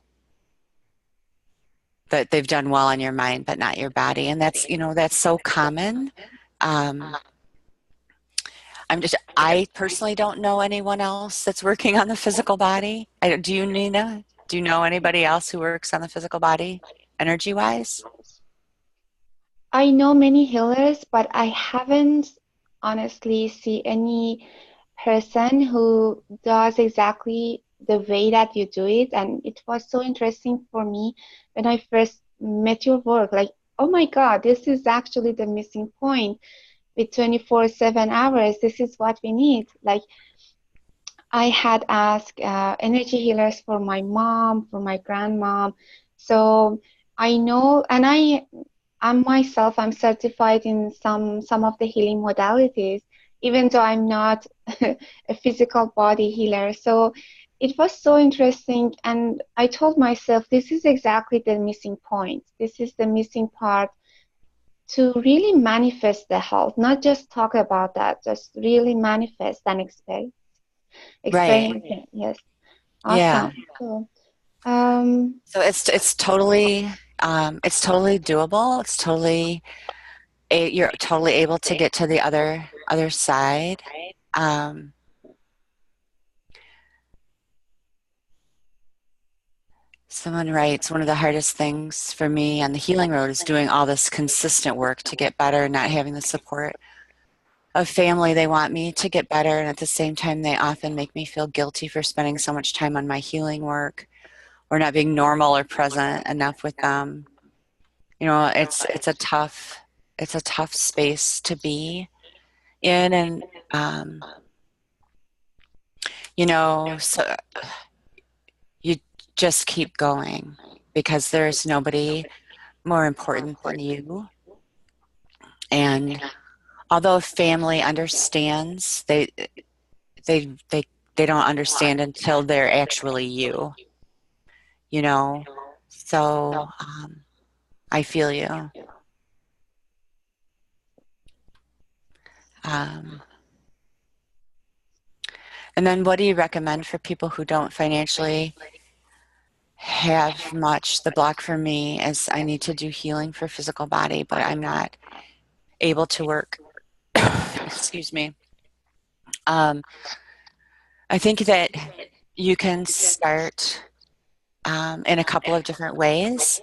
that they've done well on your mind, but not your body. And that's so common. Um, I personally don't know anyone else that's working on the physical body. Do you, Nina? Do you know anybody else who works on the physical body energy wise? I know many healers, but I haven't honestly see any person who does exactly the way that you do it. And it was so interesting for me when I first met your work. Like, oh my God, this is actually the missing point with 24/7 hours. This is what we need. Like, I had asked energy healers for my mom, for my grandmom. So I know, and I'm myself, I'm certified in some of the healing modalities, even though I'm not a physical body healer. So it was so interesting, and I told myself this is exactly the missing point. This is the missing part to really manifest the health, not just talk about that, just really manifest and Right. experience it. Yes, Yeah. awesome. So, um, So it's totally doable. You're totally able to get to the other side. Um, Someone writes, one of the hardest things for me on the healing road is doing all this consistent work to get better, not having the support of family. They want me to get better, and at the same time, they often make me feel guilty for spending so much time on my healing work or not being normal or present enough with them. You know, it's a tough space to be in, and um, you know, so you just keep going because there's nobody more important than you. And although family understands, they they they don't understand until they're actually you, you know. So I feel you. Um, and then what do you recommend for people who don't financially have much? The block for me is I need to do healing for physical body, but I'm not able to work. Excuse me. Um, I think that you can start in a couple of different ways.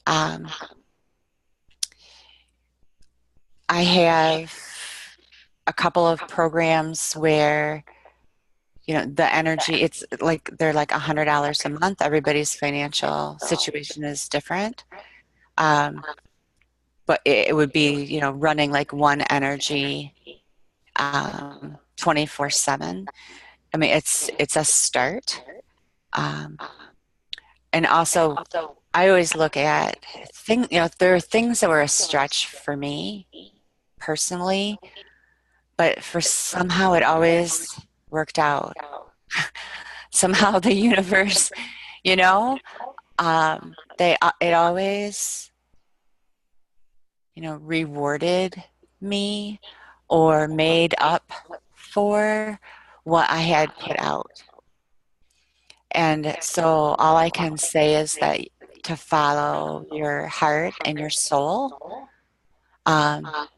Um, I have a couple of programs where, you know, the energy, it's like they're like $100 a month. Everybody's financial situation is different. Um, but it would be, you know, running like one energy 24/7. I mean, it's a start. Um, and also, I always look at you know, there are things that were a stretch for me personally, but for somehow it always worked out. Somehow the universe, you know, it always, you know, rewarded me or made up for what I had put out. And so all I can say is that to follow your heart and your soul, um,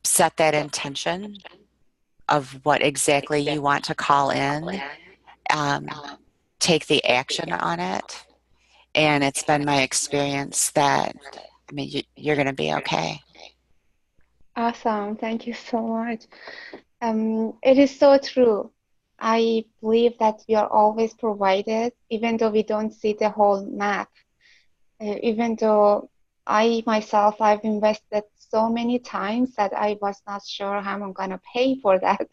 set that intention of what exactly you want to call in, um, take the action on it. And it's been my experience that, I mean, you're going to be okay. Awesome. Thank you so much. It is so true. I believe that we are always provided, even though we don't see the whole map. Even though I myself, I've invested so many times that I was not sure how I'm gonna pay for that,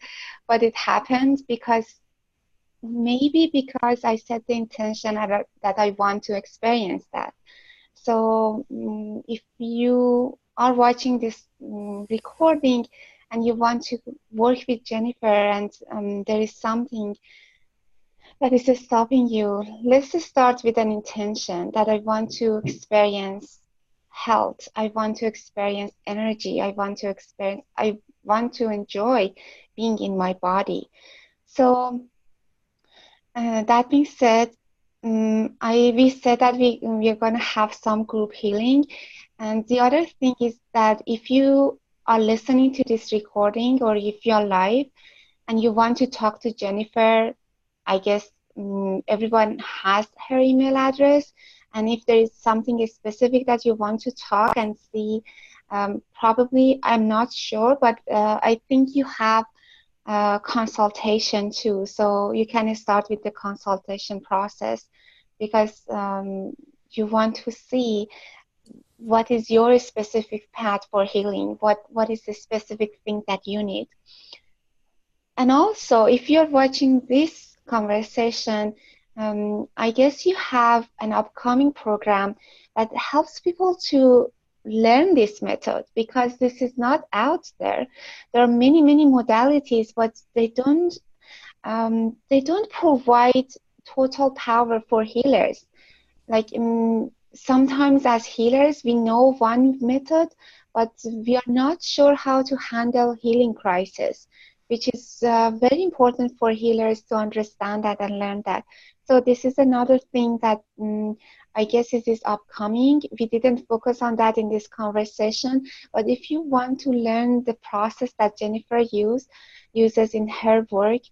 but it happened because maybe because I set the intention that I want to experience that. So if you are watching this recording and you want to work with Jennifer and there is something that is stopping you, let's start with an intention that I want to experience health. I want to experience energy. I want to enjoy being in my body. So that being said, we said that we are gonna have some group healing, and the other thing is that if you are listening to this recording or if you're live and you want to talk to Jennifer, I guess everyone has her email address, and if there is something specific that you want to talk and see, probably I'm not sure, but I think you have consultation too. So you can start with the consultation process because you want to see what is your specific path for healing, what is the specific thing that you need. And also, if you're watching this conversation, I guess you have an upcoming program that helps people to learn this method because this is not out there. There are many, many modalities, but they don't provide total power for healers. Like sometimes as healers, we know one method, but we are not sure how to handle healing crisis, which is very important for healers to understand that and learn that. So this is another thing that I guess is upcoming. We didn't focus on that in this conversation, but if you want to learn the process that Jennifer uses in her work,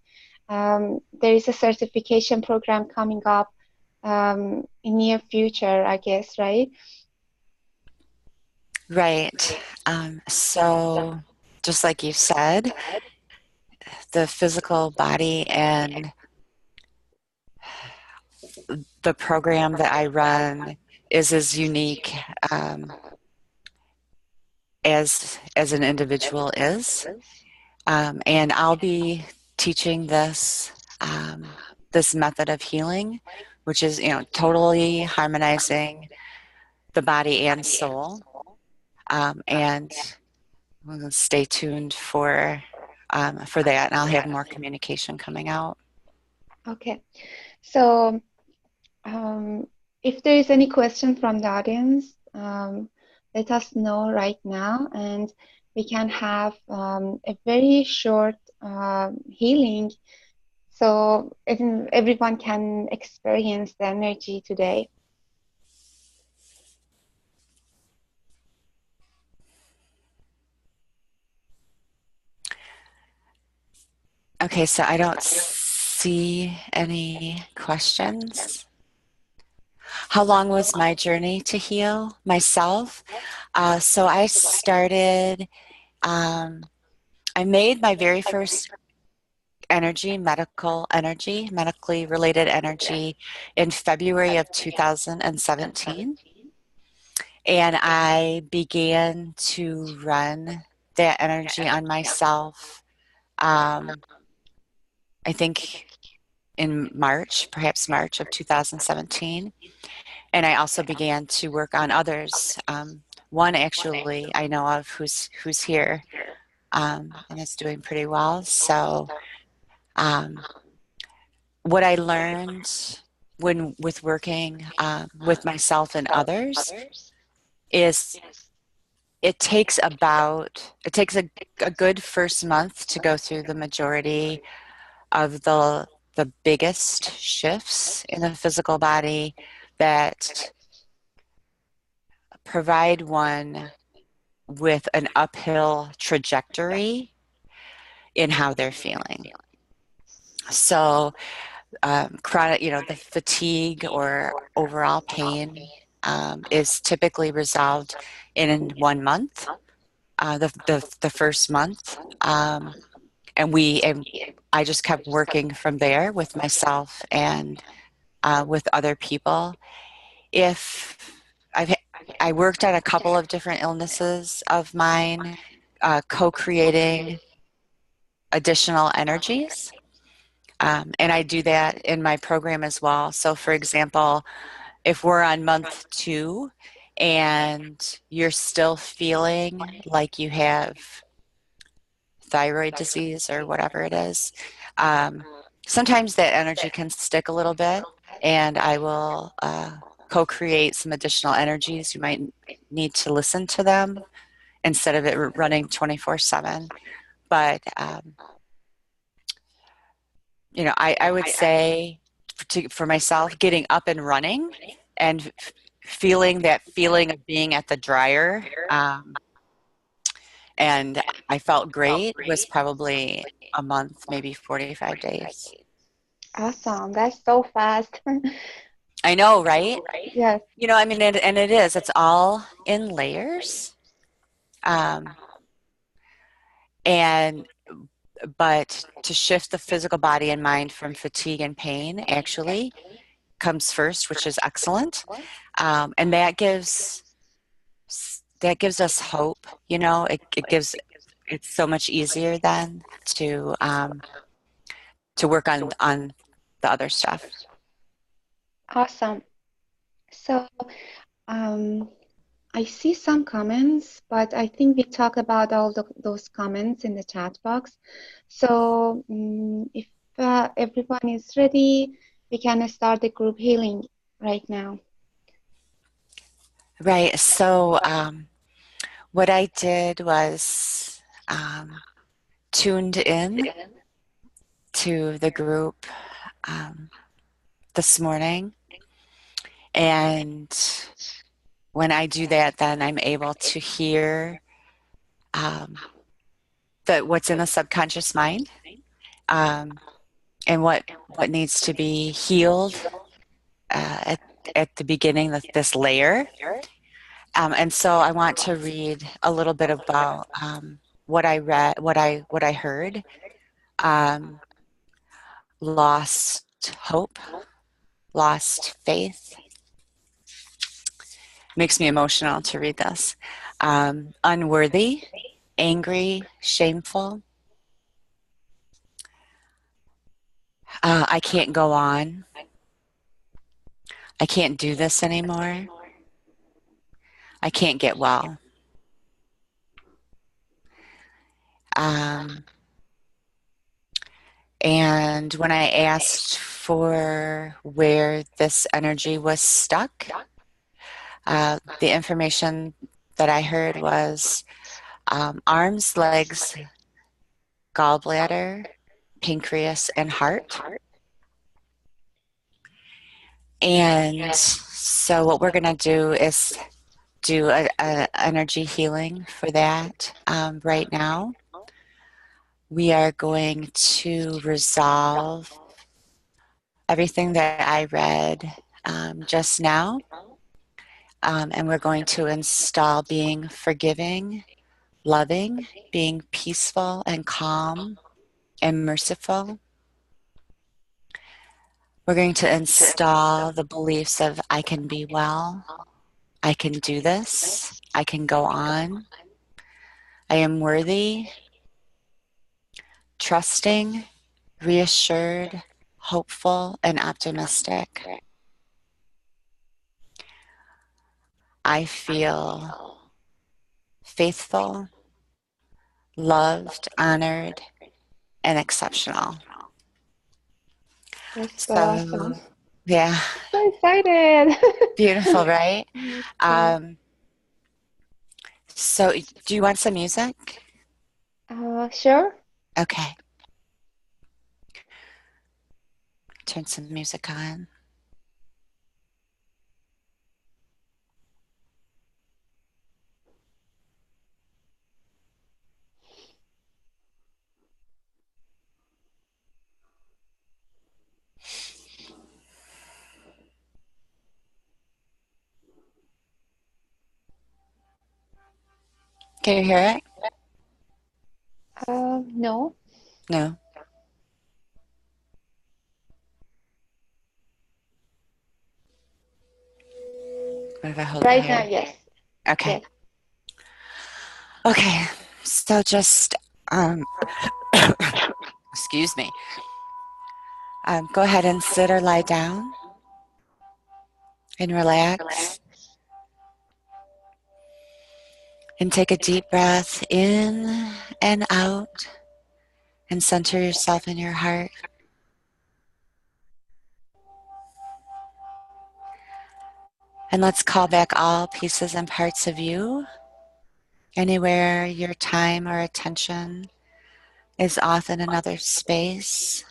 there is a certification program coming up in near future, I guess, right? Right. So just like you said, the physical body and the program that I run is as unique as an individual is. And I'll be teaching this method of healing, which is, totally harmonizing the body and soul. And we'll stay tuned for that, and I'll have more communication coming out. Okay. So, um, if there is any question from the audience, let us know right now, and we can have a very short healing so everyone can experience the energy today. Okay, so I don't see any questions. How long was my journey to heal myself? So I made my very first medically related energy in February of 2017. And I began to run that energy on myself, I think in March, perhaps March of 2017. And I also began to work on others. One actually I know of who's here, and is doing pretty well. So what I learned with working with myself and others is it takes a good first month to go through the majority of the biggest shifts in the physical body that provide one with an uphill trajectory in how they're feeling. So, chronic, the fatigue or overall pain is typically resolved in 1 month, the first month, and I just kept working from there with myself and with other people. If I've I worked on a couple of different illnesses of mine, co-creating additional energies. And I do that in my program as well. So, for example, if we're on month 2 and you're still feeling like you have thyroid disease or whatever it is, sometimes that energy can stick a little bit, and I will co-create some additional energies. You might need to listen to them instead of it running 24/7. But I would say for myself, getting up and running and feeling that feeling of being at the dryer, and I felt great, was probably a month, maybe 45 days. Awesome. That's so fast. I know, right? Yes. I mean, and it is. It's all in layers. Um, and but to shift the physical body and mind from fatigue and pain actually comes first, which is excellent. And that gives us hope. It's so much easier then to work on the other stuff. Awesome. So, um, I see some comments, but I think we talk about all those comments in the chat box. So, if everyone is ready, we can start the group healing right now. Right. So what I did was tuned in to the group this morning. And when I do that, then I'm able to hear what's in the subconscious mind, and what needs to be healed at the beginning of this layer. And so I want to read a little bit about what I read, what I heard. Um, lost hope, lost faith. Makes me emotional to read this. Unworthy, angry, shameful. I can't go on. I can't do this anymore. I can't get well. Um, and when I asked for where this energy was stuck, the information that I heard was arms, legs, gallbladder, pancreas, and heart. And so what we're going to do is do a energy healing for that right now. We are going to resolve everything that I read just now. And we're going to install being forgiving, loving, being peaceful and calm and merciful. We're going to install the beliefs of I can be well, I can do this, I can go on, I am worthy, trusting, reassured, hopeful, and optimistic. I feel faithful, loved, honored, and exceptional. That's so So, awesome. yeah, So excited. beautiful, right? Yeah. Um, so, do you want some music? Sure. Okay, turn some music on. Can you hear it? No. No. What if I hold it Right now, here? yes. Okay. Yes. Okay. So just, um, excuse me. Go ahead and sit or lie down and relax. And take a deep breath in and out and center yourself in your heart. And let's call back all pieces and parts of you. Anywhere your time or attention is off in another space.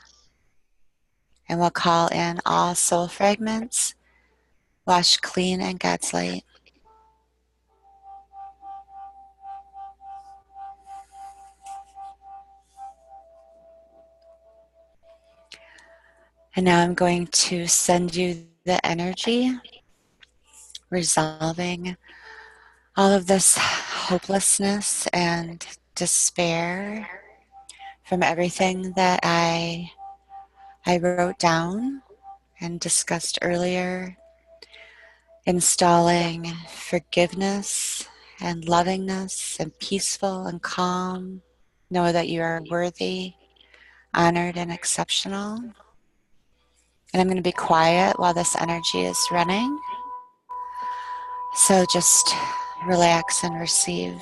And we'll call in all soul fragments, washed clean in God's light. And now I'm going to send you the energy, resolving all of this hopelessness and despair from everything that I wrote down and discussed earlier, installing forgiveness and lovingness and peaceful and calm. Know that you are worthy, honored, and exceptional. And I'm going to be quiet while this energy is running. So just relax and receive.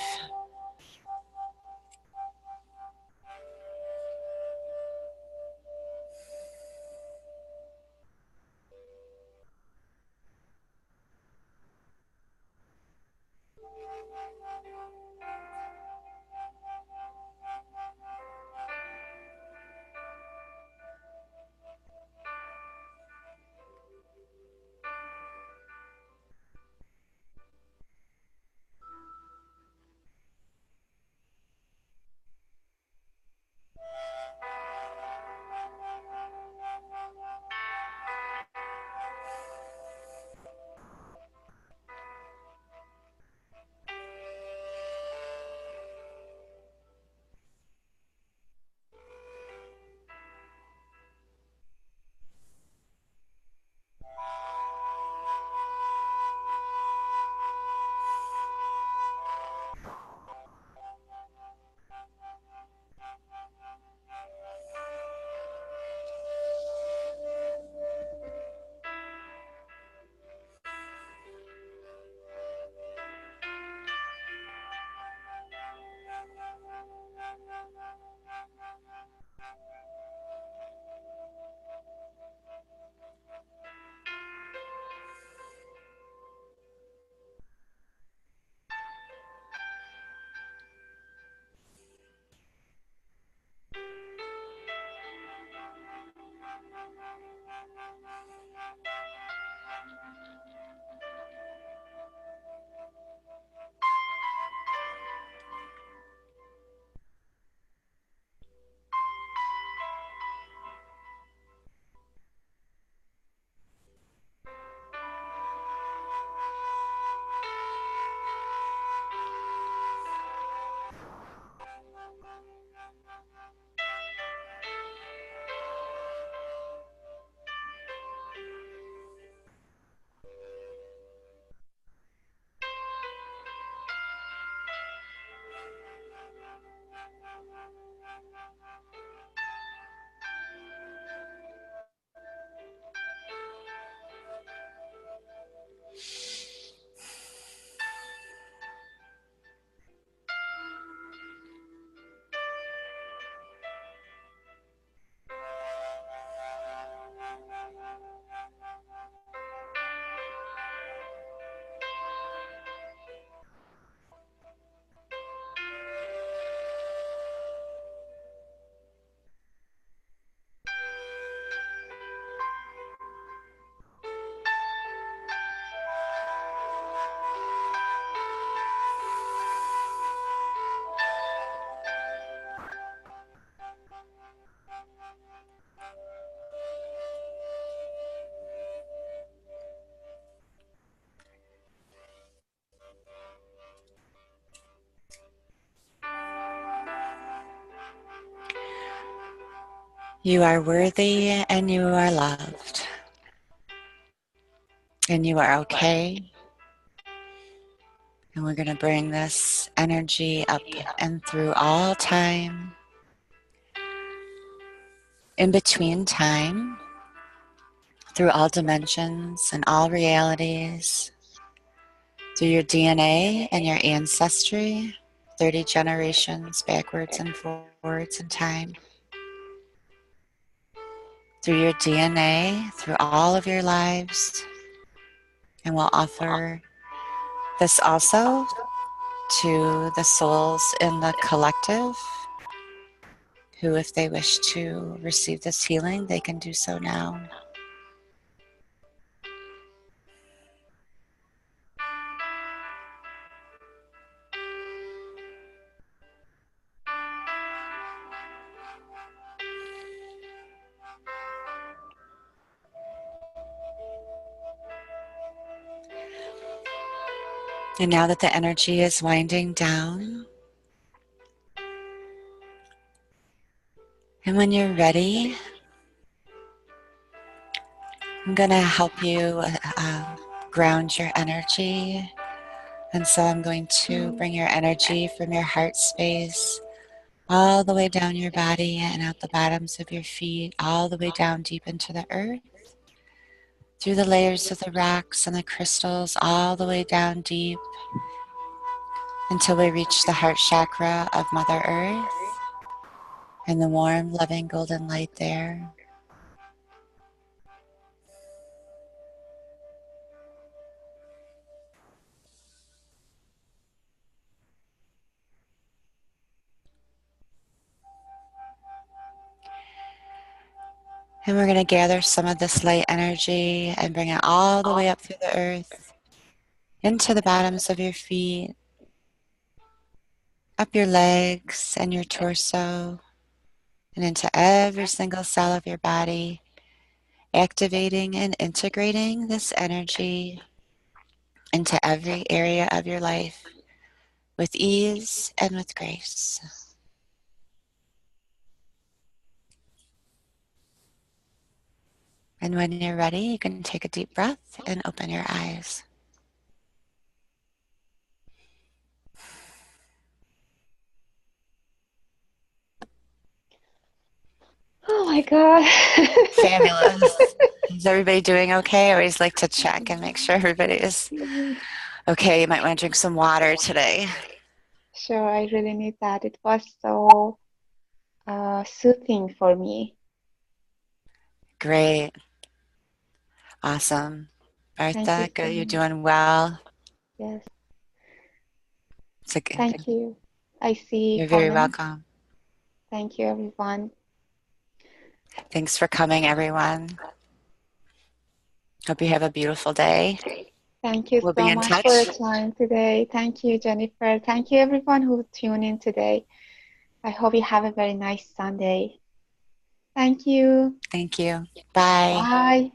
You are worthy and you are loved. And you are okay. And we're going to bring this energy up and through all time, in between time, through all dimensions and all realities, through your DNA and your ancestry, 30 generations backwards and forwards in time, through your DNA, through all of your lives. And we'll offer this also to the souls in the collective who, if they wish to receive this healing, they can do so now. And now that the energy is winding down, and when you're ready, I'm going to help you ground your energy. And so I'm going to bring your energy from your heart space all the way down your body and out the bottoms of your feet, all the way down deep into the earth, through the layers of the rocks and the crystals, all the way down deep until we reach the heart chakra of Mother Earth and the warm, loving golden light there. And we're going to gather some of this light energy and bring it all the way up through the earth, into the bottoms of your feet, up your legs and your torso, and into every single cell of your body, activating and integrating this energy into every area of your life with ease and with grace. And when you're ready, you can take a deep breath and open your eyes. Oh my God. Fabulous. Is everybody doing okay? I always like to check and make sure everybody is okay. You might want to drink some water today. Sure, I really need that. It was so soothing for me. Great. Awesome. Thank you Bertha, so good. You're much. doing well. Yes, It's a, thank you. I see you're very comments. welcome. Thank you, everyone. Thanks for coming, everyone. Hope you have a beautiful day. Thank you We'll be so in much for touch. your time today. Thank you, Jennifer. Thank you, everyone who tuned in today. I hope you have a very nice Sunday. Thank you. Thank you. Bye. Bye.